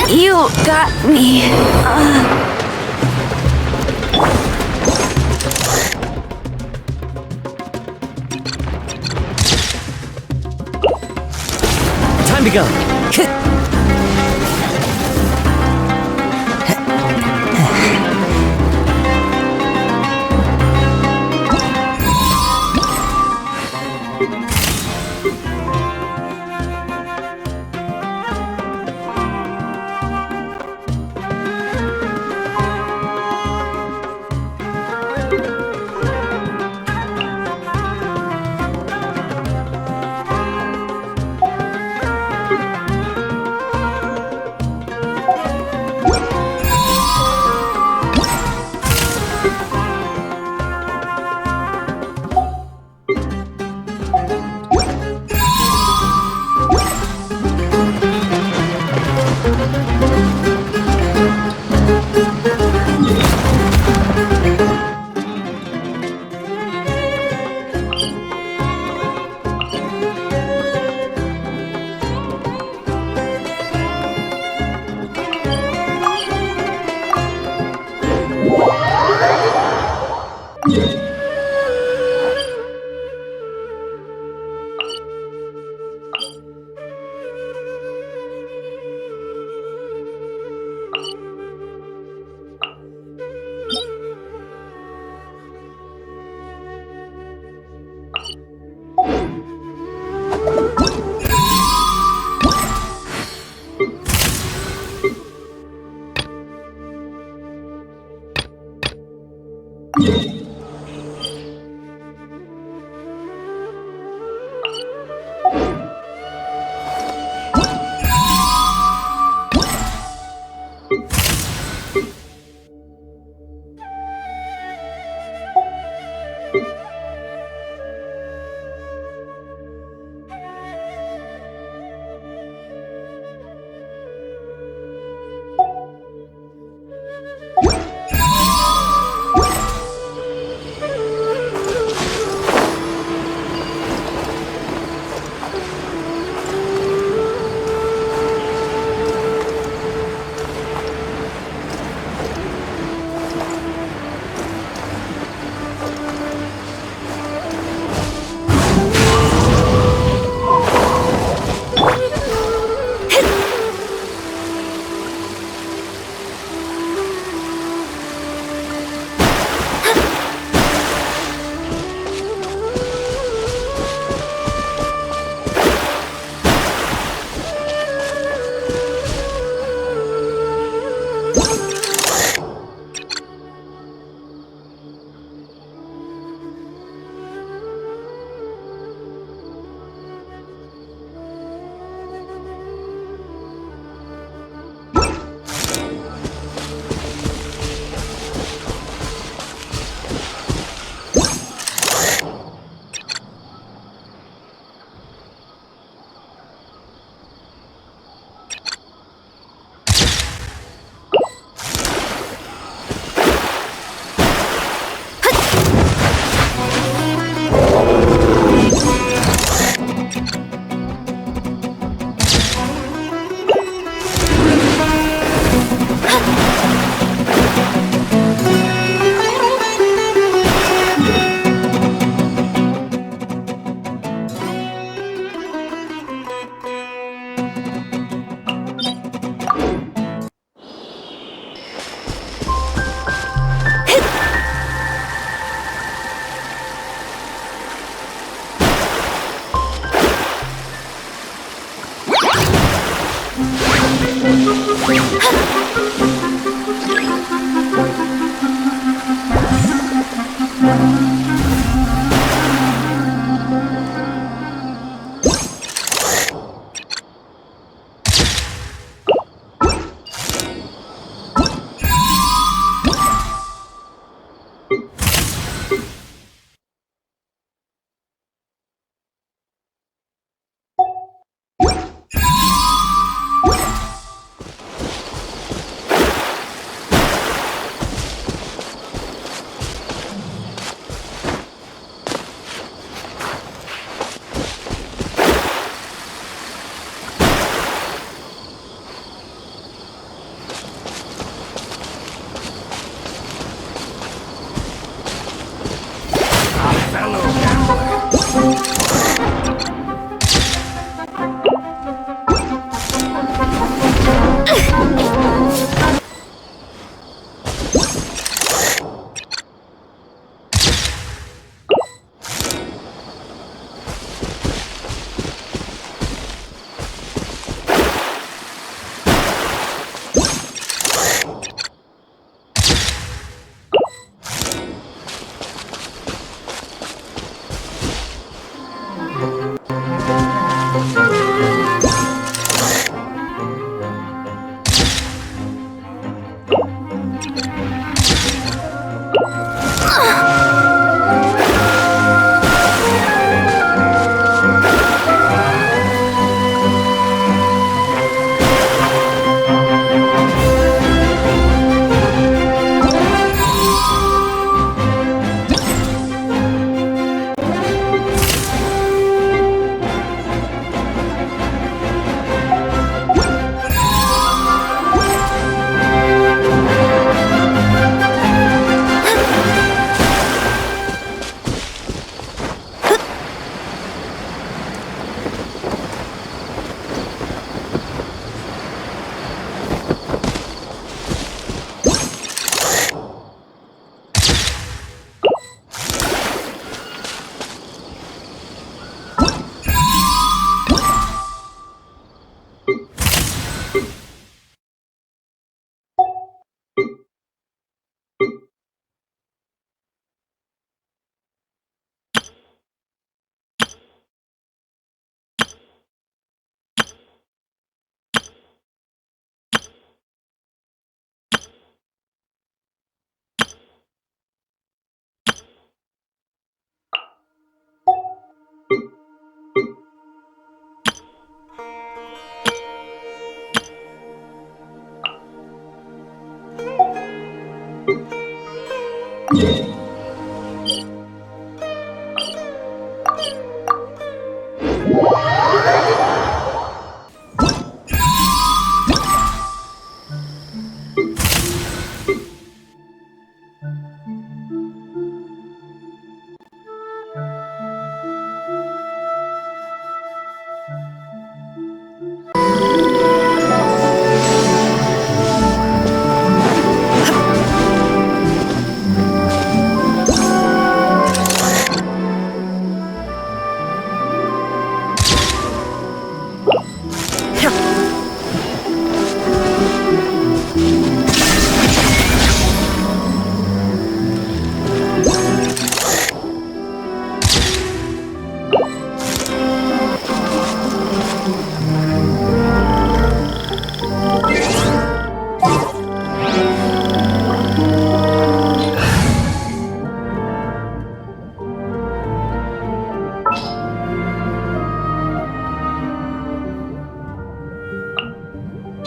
You got me. Time to go.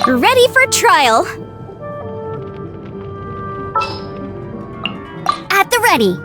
Ready for trial. At the ready.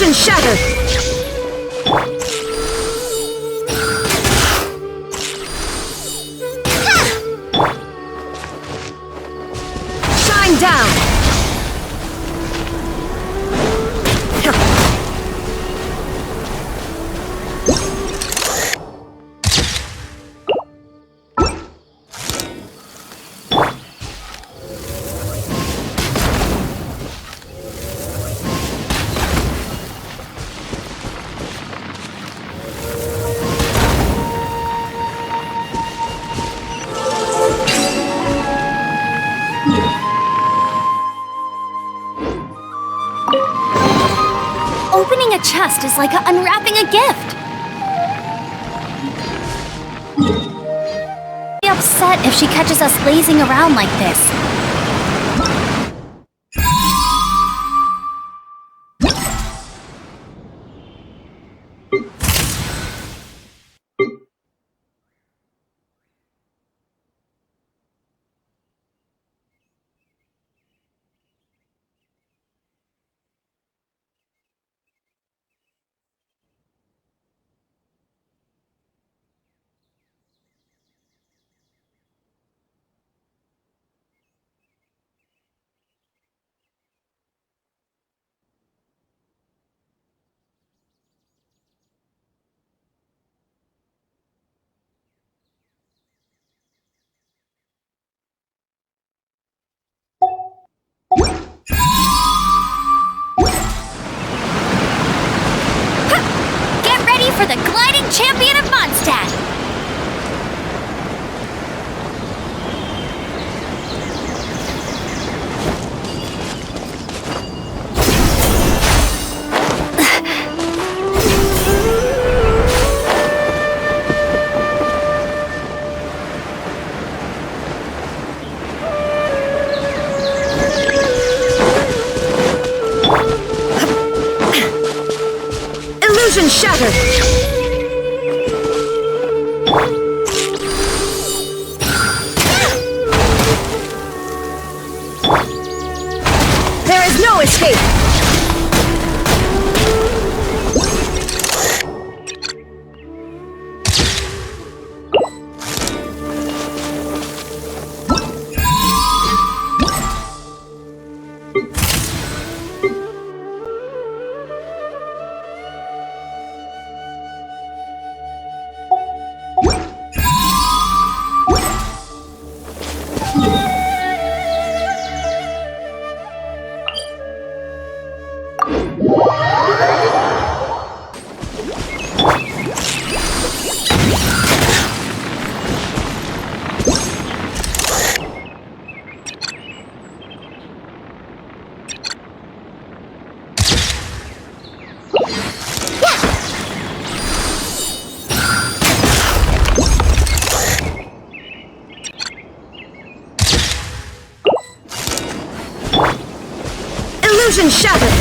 Illusion shattered! Shine down! Opening a chest is like unwrapping a gift. I'll be upset if she catches us lazing around like this. Get ready for the gliding champion of Mondstadt! Illusion shattered! There is no escape! Illusion shattered!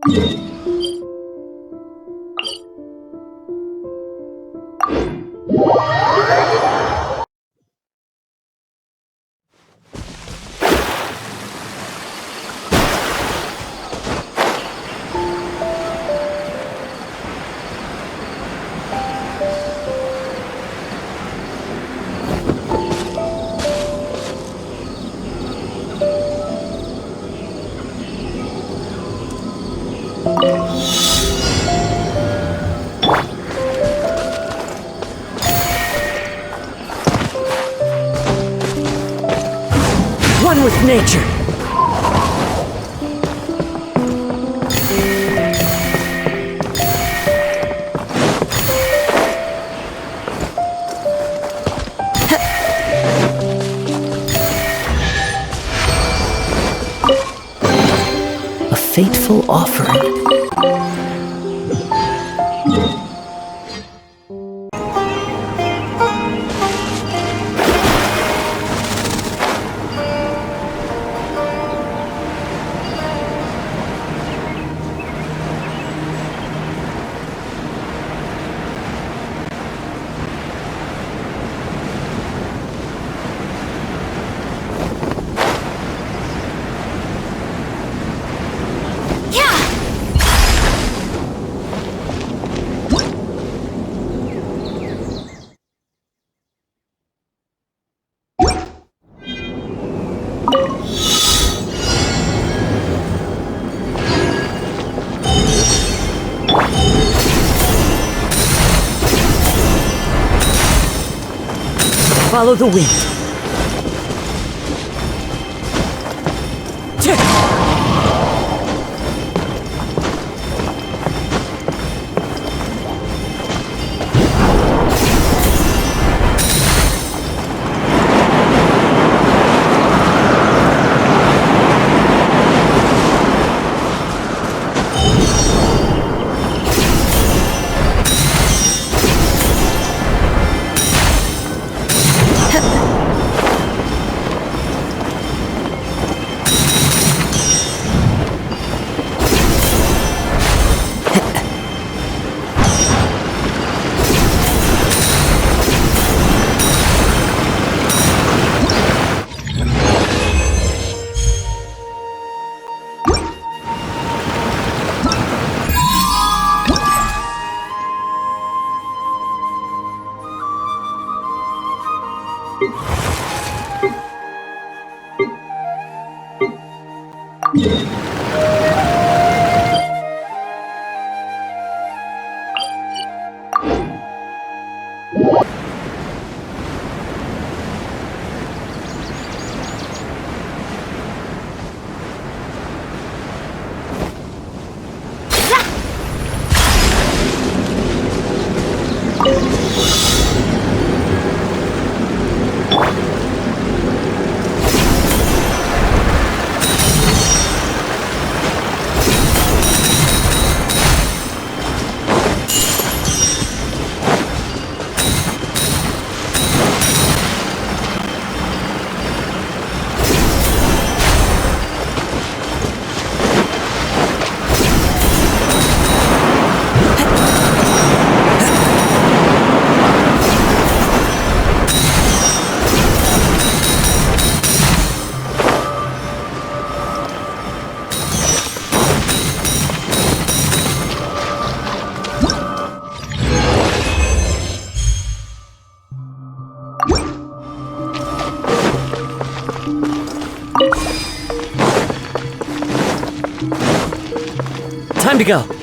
One with nature. A fateful offering. Follow the wind. Time to go.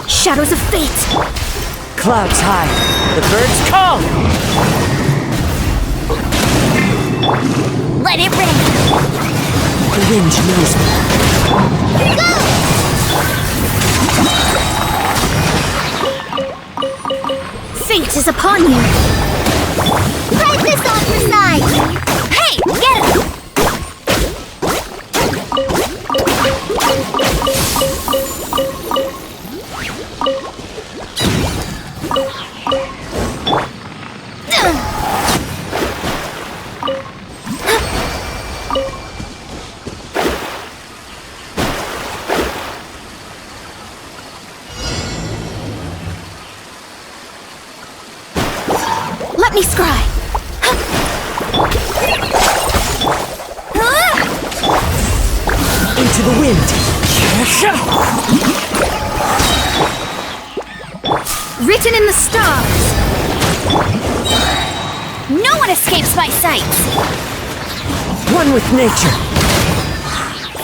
Shadows of fate! Clouds high. The birds call. Let it rain! The wind knows me. Fate is upon you! Press this on for size! Hey! Get him! Let me scry! Into the wind. Written in the stars! No one escapes my sight! One with nature.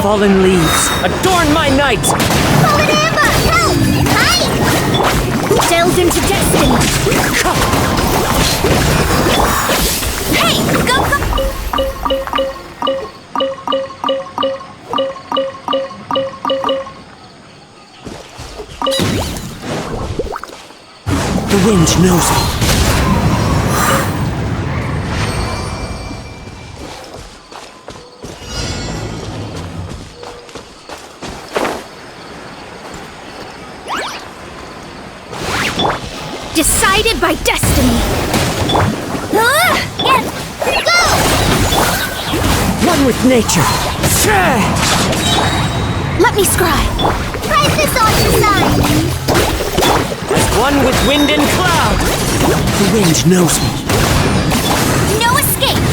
Fallen leaves adorn my night. Fallen amber! Help! Hide! Delve into destiny! Hey! Go, go! The wind knows me. Decided by destiny! Go! One with nature. Let me scry! Press this on for size! As one with wind and cloud. The wind knows me. No escape!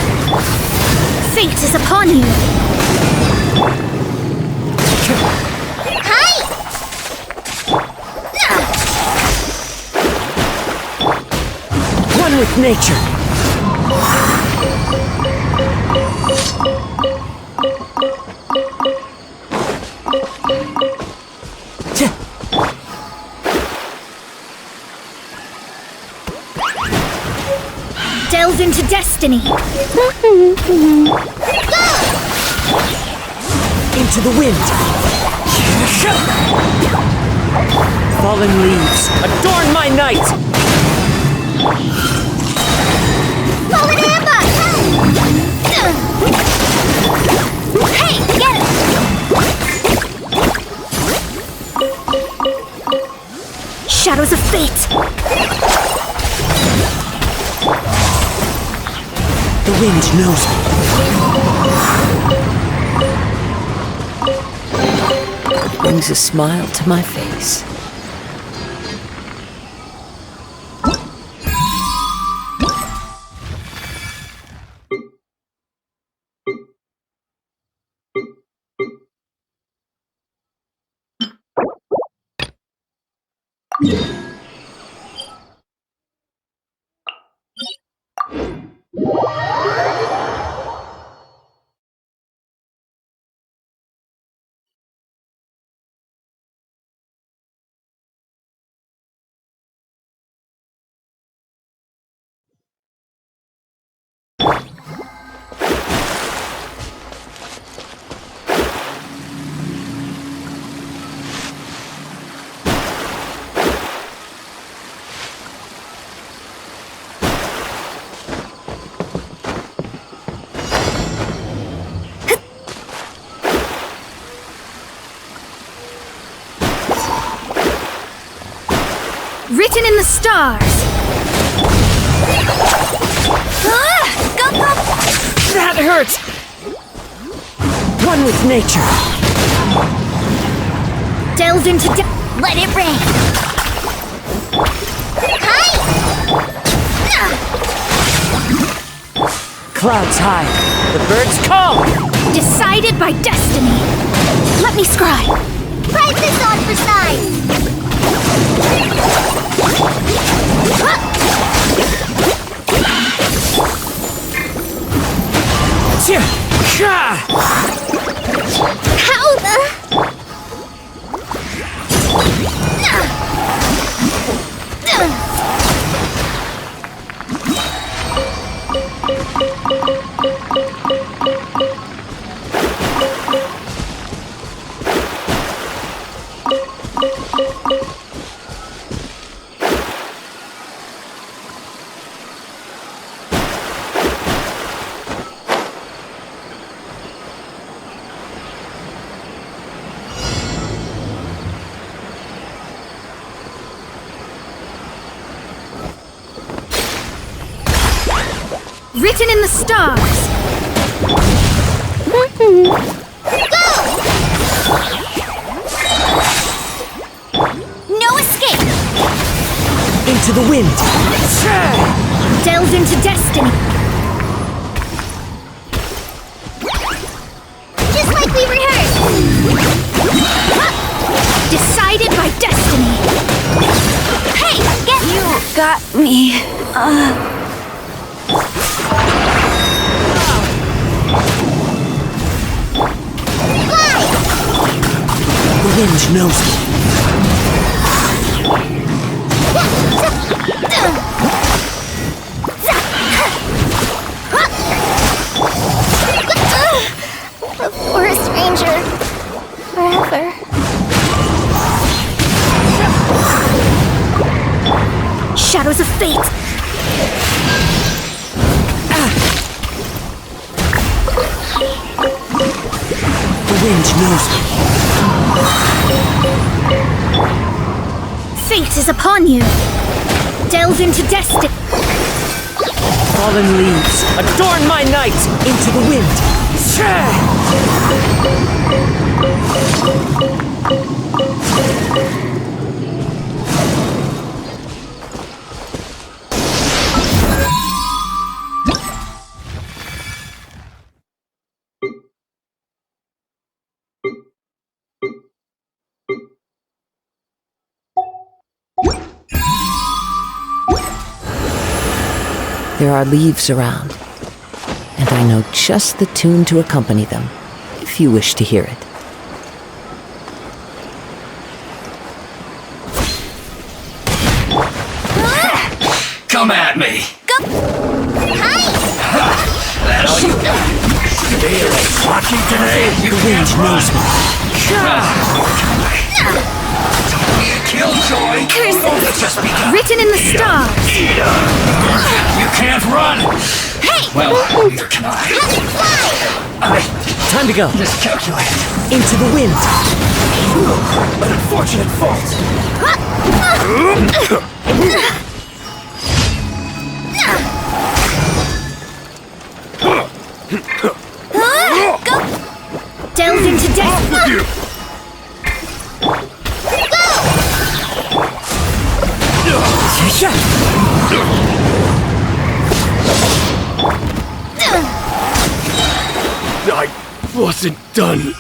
Fate is upon you! Hide! One with nature. Delve into destiny! Into the wind. Fallen leaves adorn my night. Fallen amber! Hey! Get him! Shadows of fate! The wind knows me. brings a smile to my face. Written in the stars. That hurts! One with nature. Delve into Let it rain. Hi! Clouds high. The birds call. decided by destiny. Let me scribe. Write this on for size. How the... Written in the stars. No escape. Into the wind. Delve into destiny. Just like we rehearsed. Decided by destiny. Hey, get You got me. The wind knows me. The forest ranger. Forever. Shadows of fate. The wind knows me. Fate is upon you. Delve into destiny. Fallen leaves adorn my night. Into the wind. There are leaves around, and I know just the tune to accompany them, if you wish to hear it. Come at me! That's all you got! Watching today! The wind knows me. Killjoy! Curses. Just begun! Written in the stars. You can't run! Hey! Well, neither can I. I Time to go. miscalculated. Into the wind. An unfortunate fault. Delve into destiny. I wasn't done.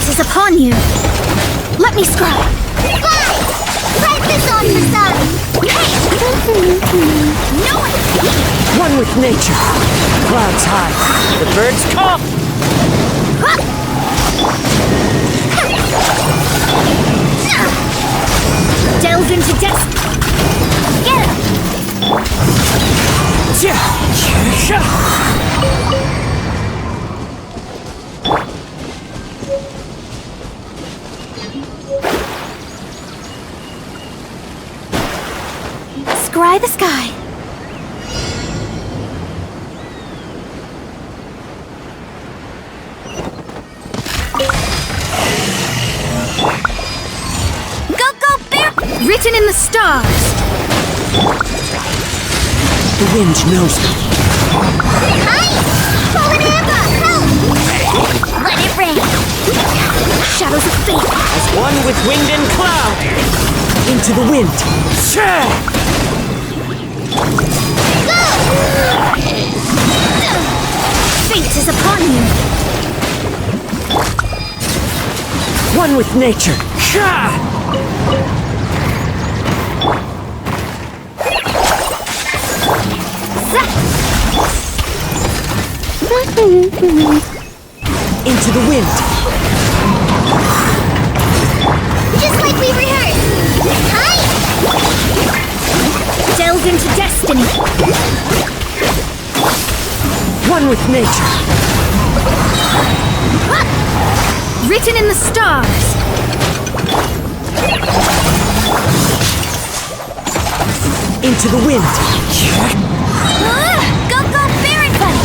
Is upon you. Let me scribe. Fly! Write this on for some! Hey! No one! One with nature. Clouds high. The birds call. Delve into depth. Get Scry the sky. Go, bear! Written in the stars. The wind knows me. Hi! Fallen Amber! Help! Let it rain! Shadows of fate. As one with wind and cloud. Into the wind. Fate is upon you. One with nature. Into the wind. Just like we rehearsed! Hi! Delve into destiny. One with nature. Written in the stars. Into the wind. Go, berry bunny.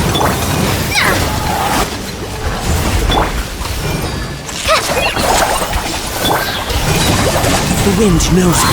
The wind knows me.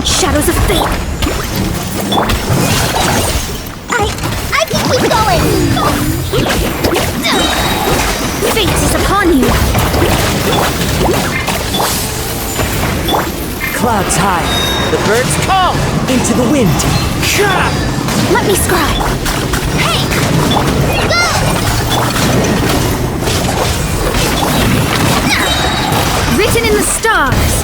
Shadows of fate. I can keep going! Fate is upon you. Clouds high. The birds call. Into the wind. Let me scribe. Hey! Go! Written in the stars.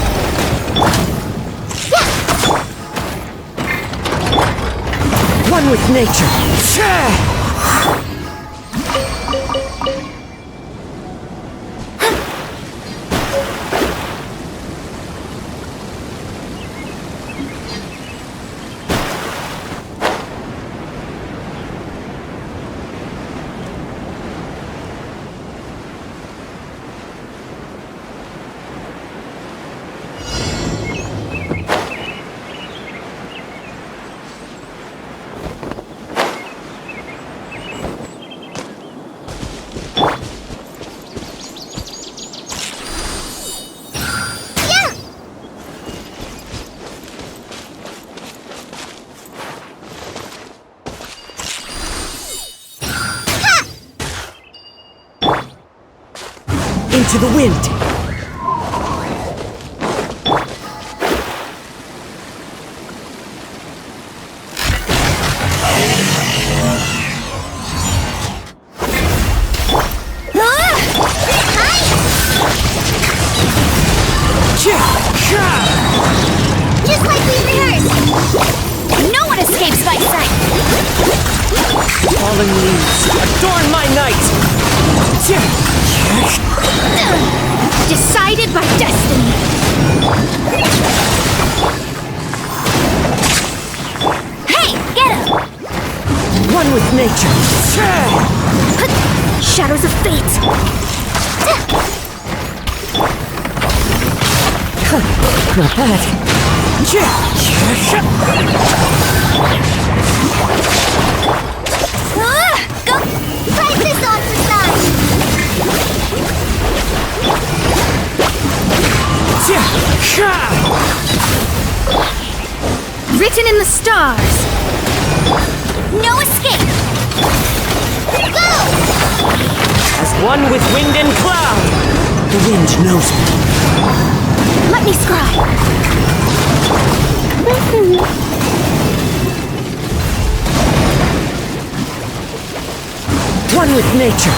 One with nature. Into the wind! Just like we rehearsed! No one escapes my sight! Fallen leaves, adorn my night! Decided by destiny! Hey, get him! One with nature! Shadows of fate! Not bad. Go! Fight this off the side! Written in the stars! No escape! Go! As one with wind and cloud! The wind knows me. Let me scry! One with nature.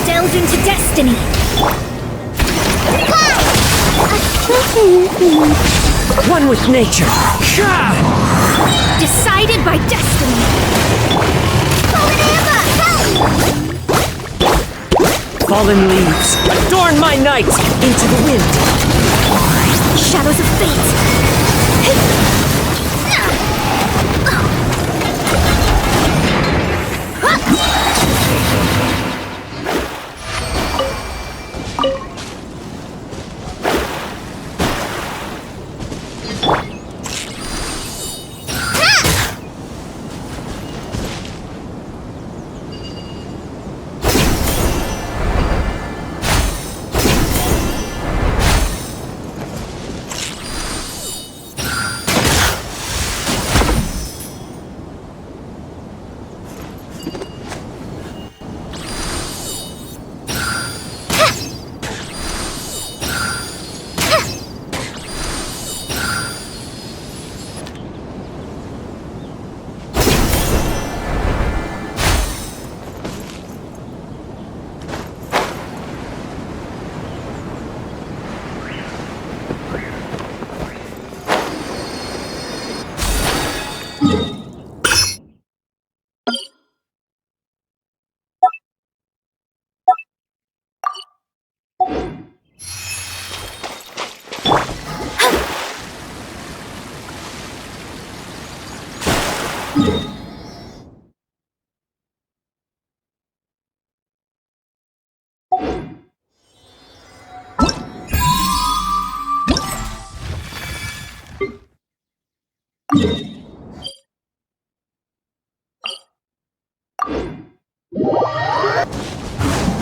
Delve into destiny! One with nature. Decided by destiny! Fallen leaves, adorn my night! Into the wind. Shadows of fate!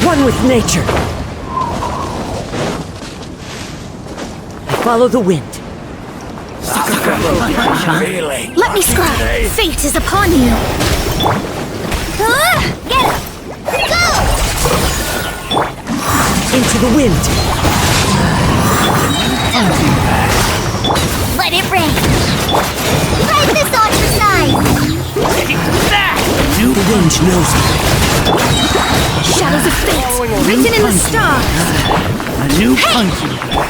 One with nature. I follow the wind. Let me scry! Fate is upon you! Get him! Go! Into the wind. Let it rain! Fight this on your side! The wind knows me. Shadows of fate, written in the stars! A new punching bag.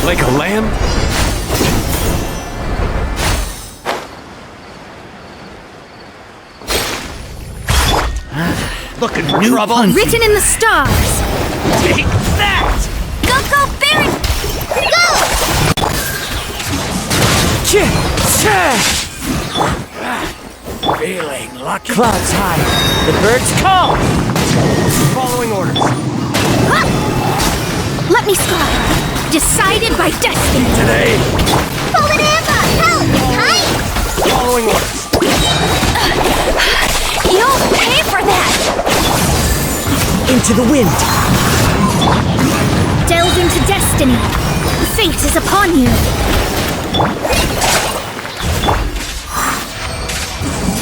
Like a lamb? Looking for trouble? Written in the stars. Take that! Go, go, Baron! Go! Feeling lucky. Clouds high. The birds call. Following orders. Let me scribe. Decided by destiny. Today. Pull it in, help! Hi! Following orders. You'll pay for that! Into the wind. Delve into destiny. Fate is upon you.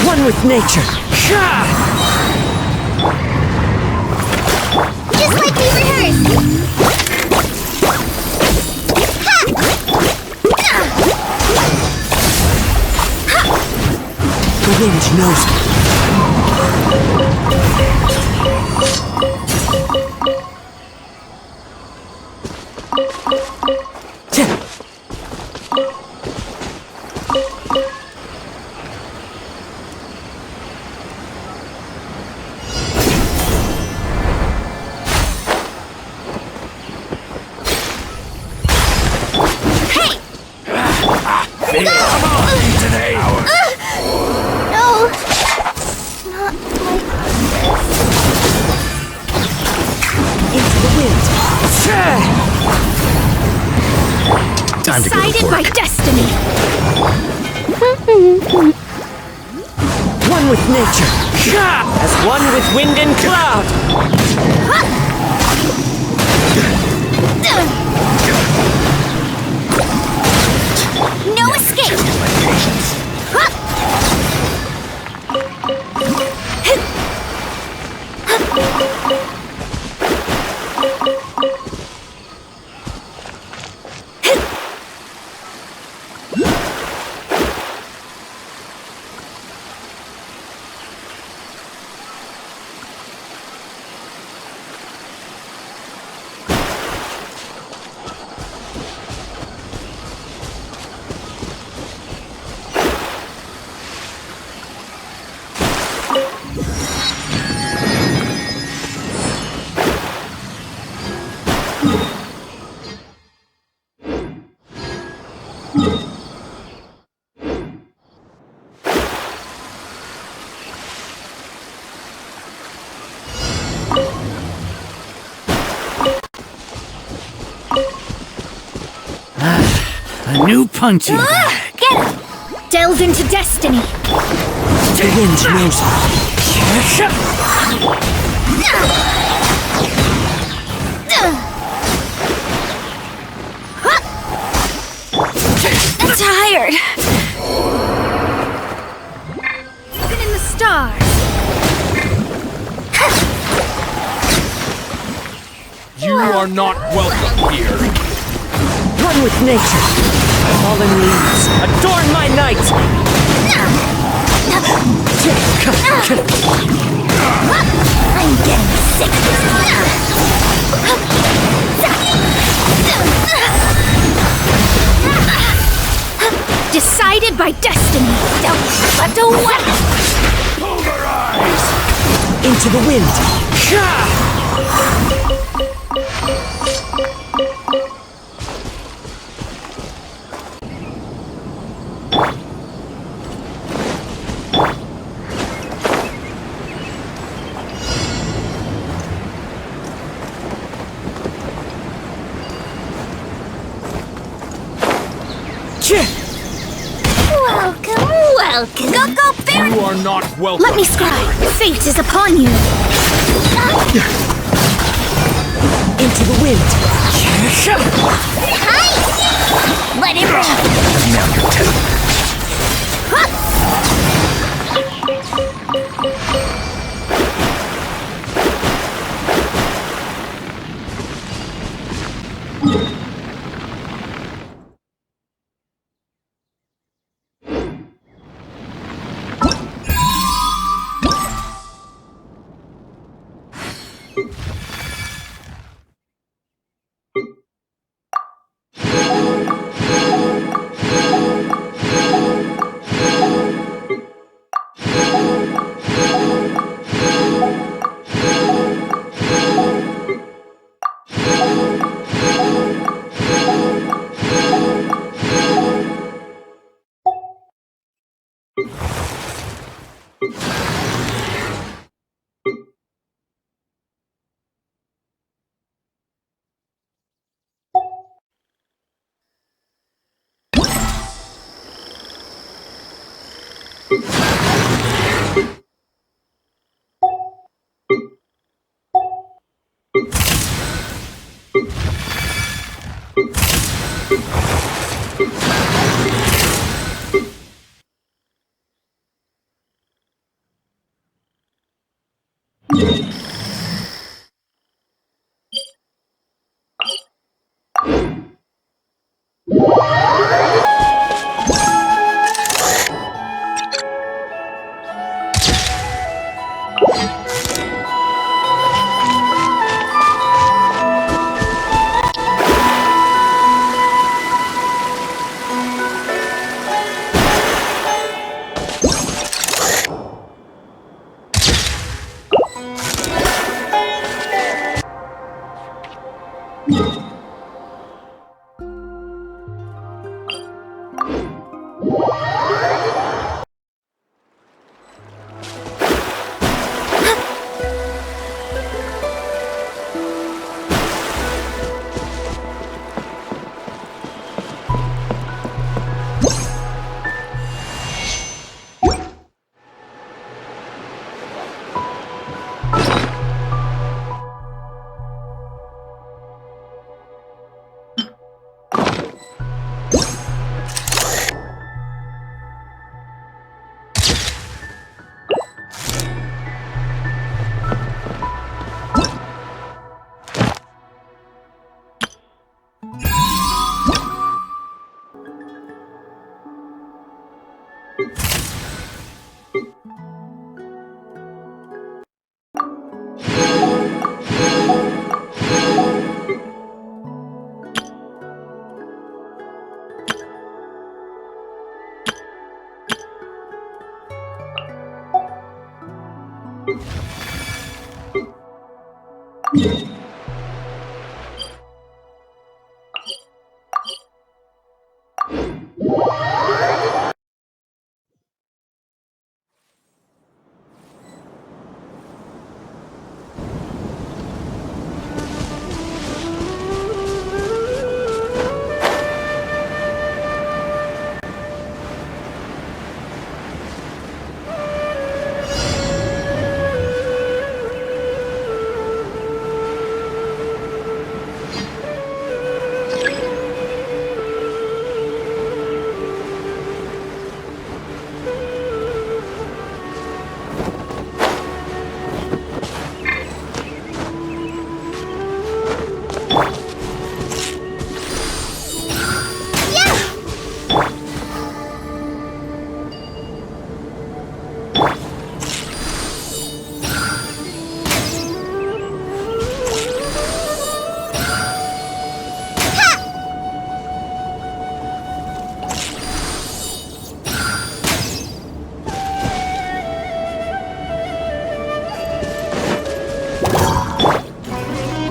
One with nature. Just like we rehearsed! The wind knows me. Today. No! Not like Into the wind. Time to go Decided to by work. destiny. One with nature. As one with wind and cloud. No escape! A new punching bag. Get him! Delve into destiny. The wind knows me. I'm tired. Written in the stars. You are not welcome here. One with nature. Fallen leaves, adorn my night! I'm getting sick of this. Decided by destiny. But away! Pulverize! Into the wind. Welcome, welcome! Go, go, Baron! You are not welcome. Let me scribe. Fate is upon you. Into the wind. Let him rip! Now you're telling.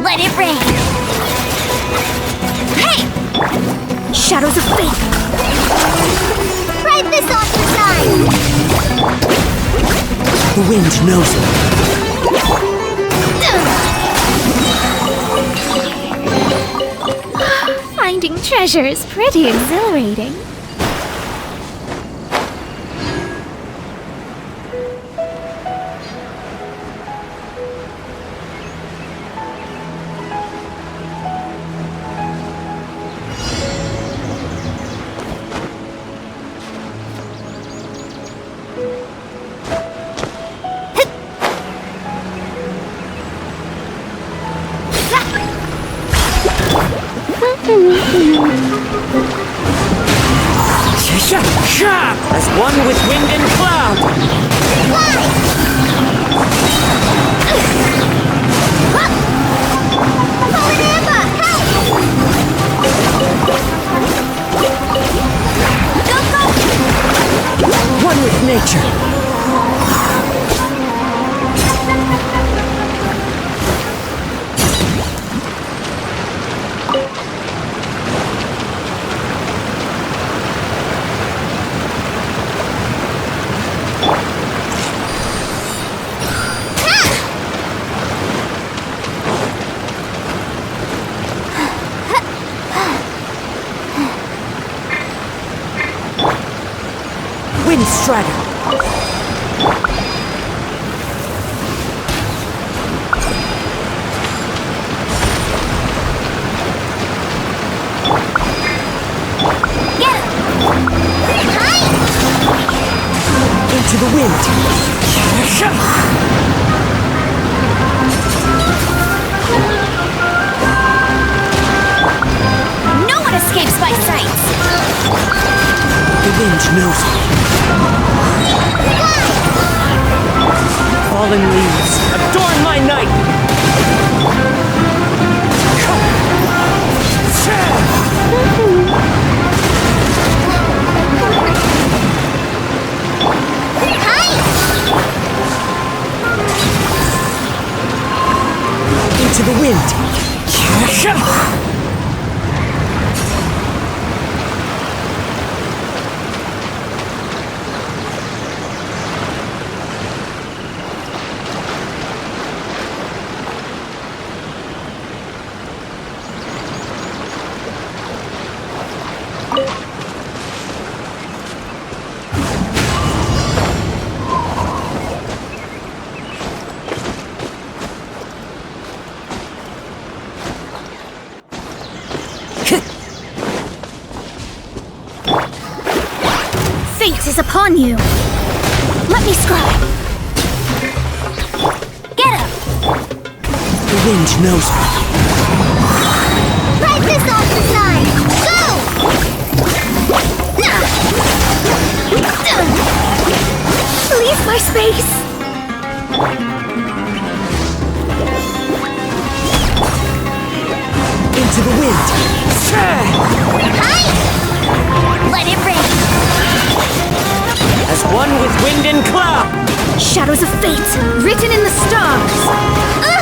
Let it rain! Hey! Shadows of fate! Write this off the side! The wind knows it. Finding treasure is pretty exhilarating. As one with wind and cloud. One with nature. Strider. Get him! Into the wind. No one escapes my sight! The wind knows me. Fallen leaves, adorn my night! Into the wind! Fate is upon you! Let me scribe! Get him! The wind knows me. Ride this off the side! Go! Leave my space! Into the wind. Let it rain! As one with wind and cloud. Shadows of fate, written in the stars! No!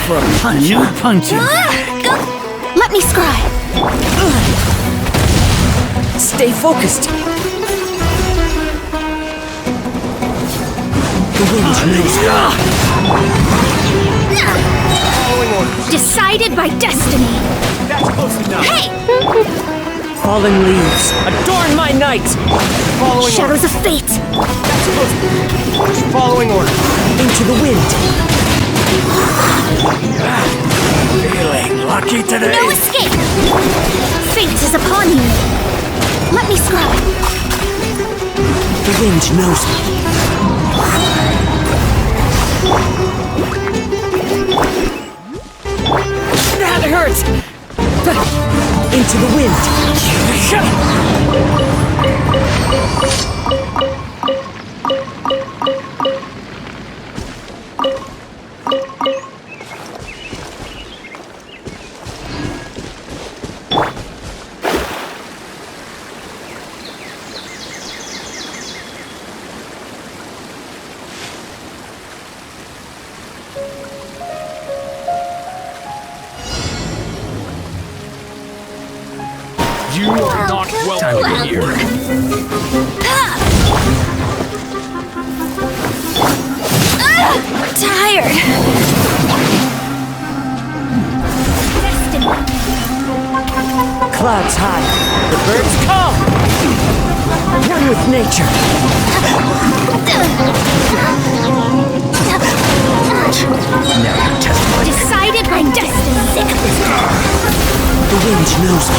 For a punch. New punching. Go! Let me scribe! Stay focused. The wind knows me. Decided by destiny! That's close enough. Hey! Fallen leaves, adorn my night. Following Shadows of fate! That's close. Following order. Into the wind. Feeling lucky today. No escape! Fate is upon you! Let me scribe! The wind knows me. That hurts! Into the wind. You are not welcome here. Tired! Destiny! Clouds high, the birds call. One with nature. Decided by destiny! The wind knows me.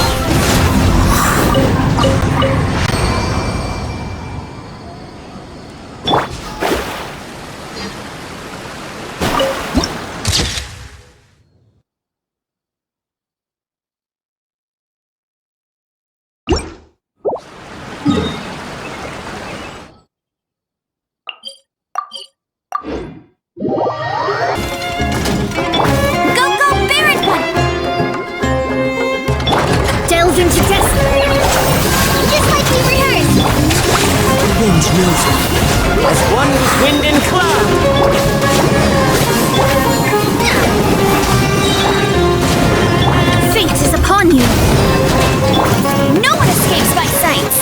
Go, go, Baron One! knows it. As one with wind and cloud. Fate is upon you. No one escapes my sights.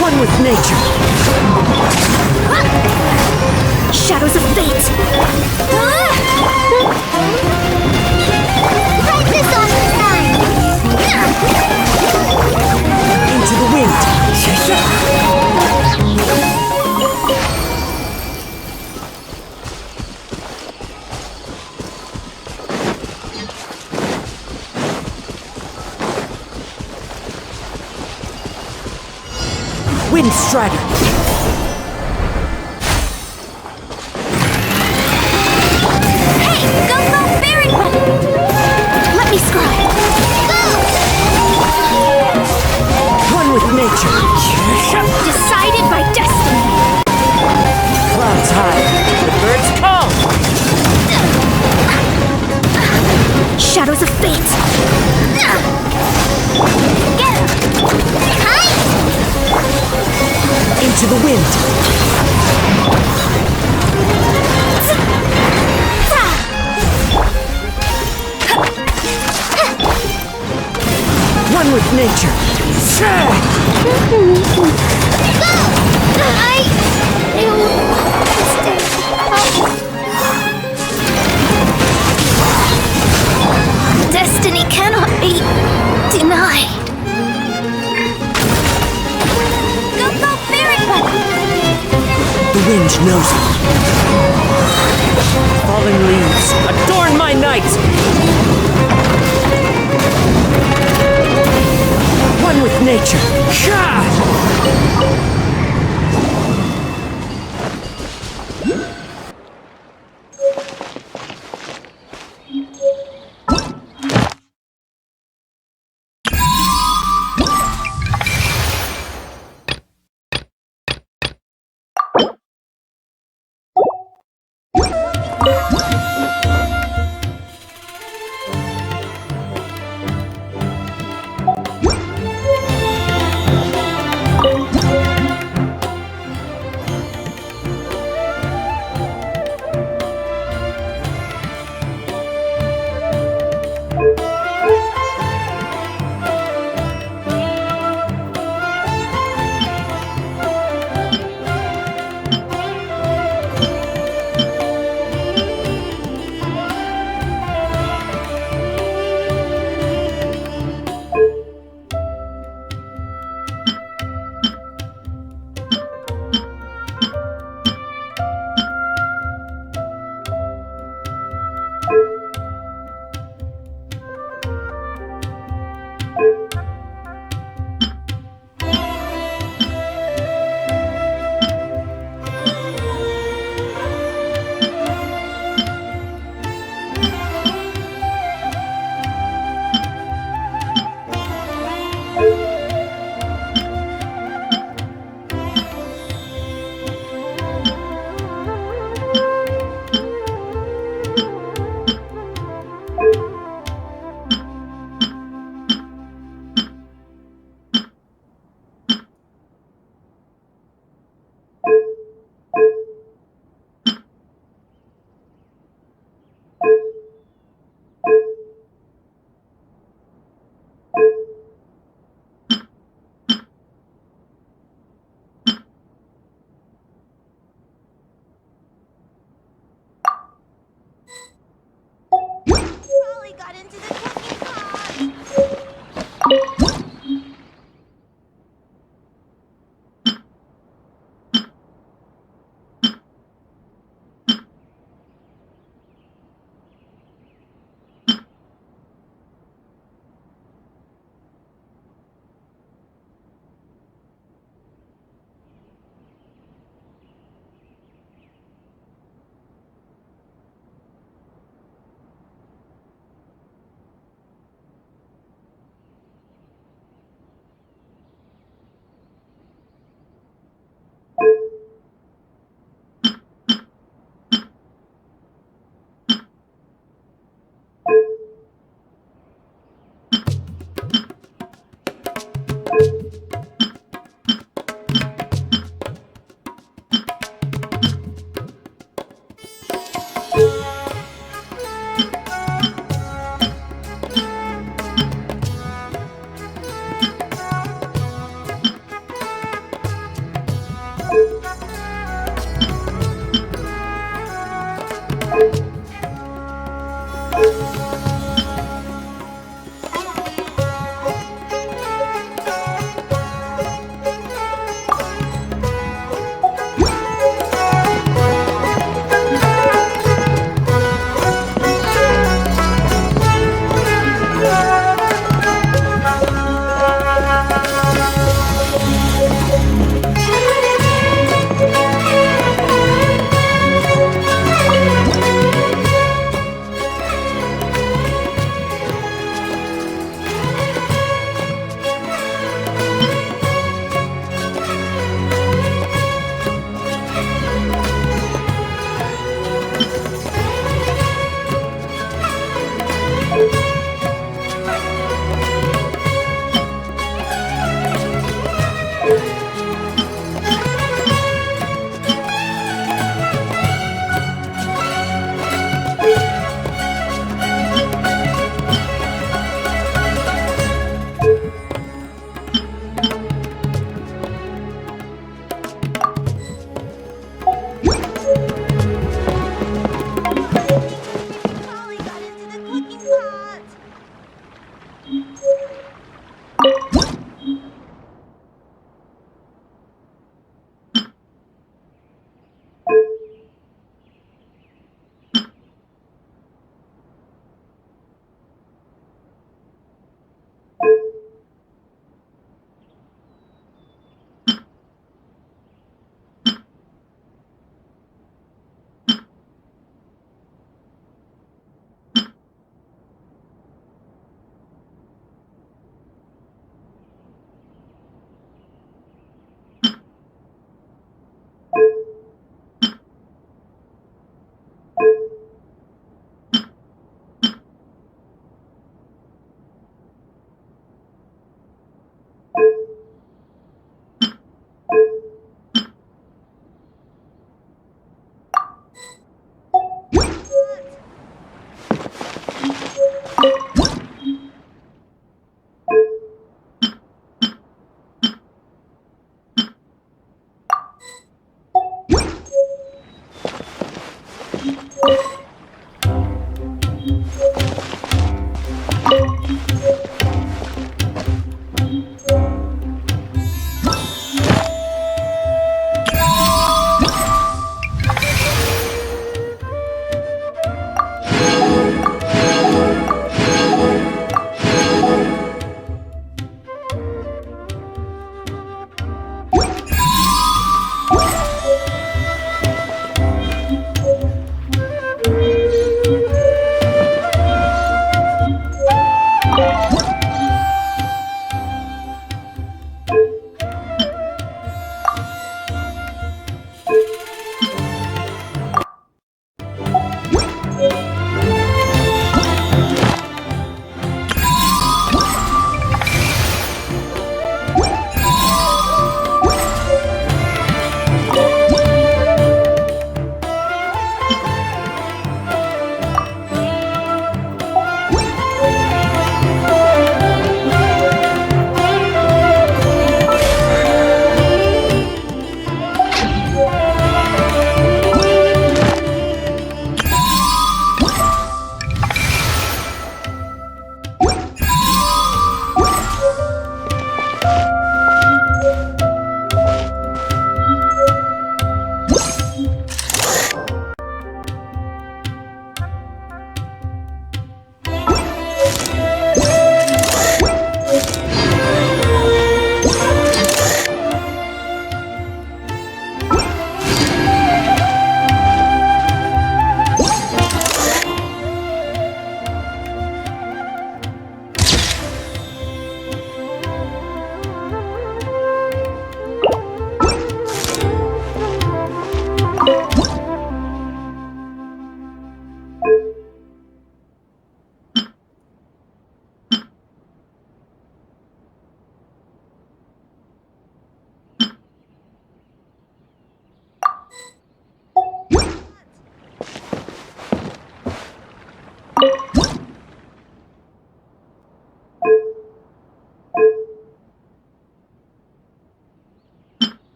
One with nature. Shadows of fate. Write this on the sign. Into the wind. Wind Strider. Hey, go fairy pole! Let me scribe. One with nature. Decided by destiny. Clouds high. The birds call. Shadows of fate. Get him. Into the wind. One with nature. Destiny cannot be denied. Go fairy pole! The wind knows it. Falling leaves adorn my night. One with nature. Polly got into the cooking pot. Polly got into the cooking pot.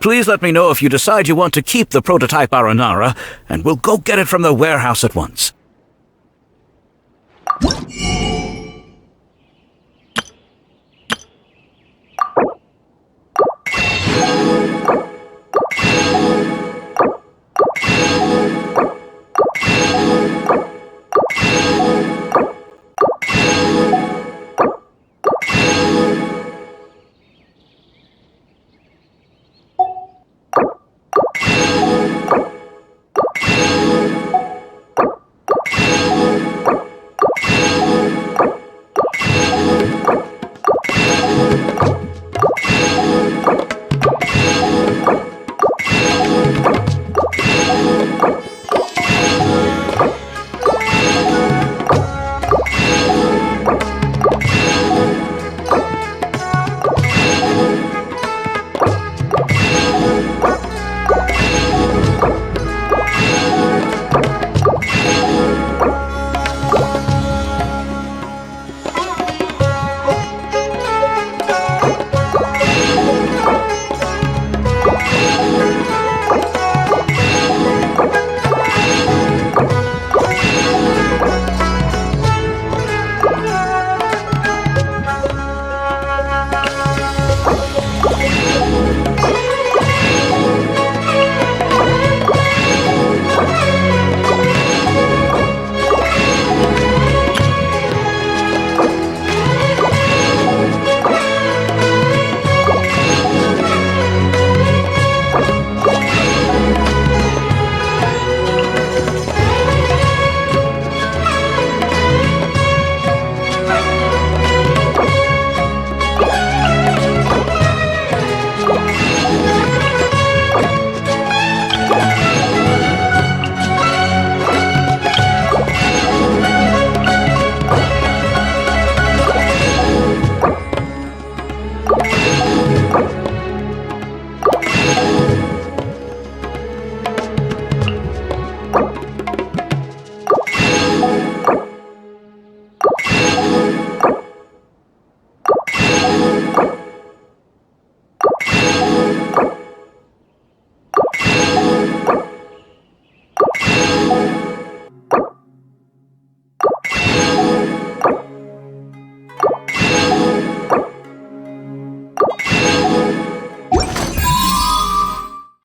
Please let me know if you decide you want to keep the prototype Aranara, and we'll go get it from the warehouse at once.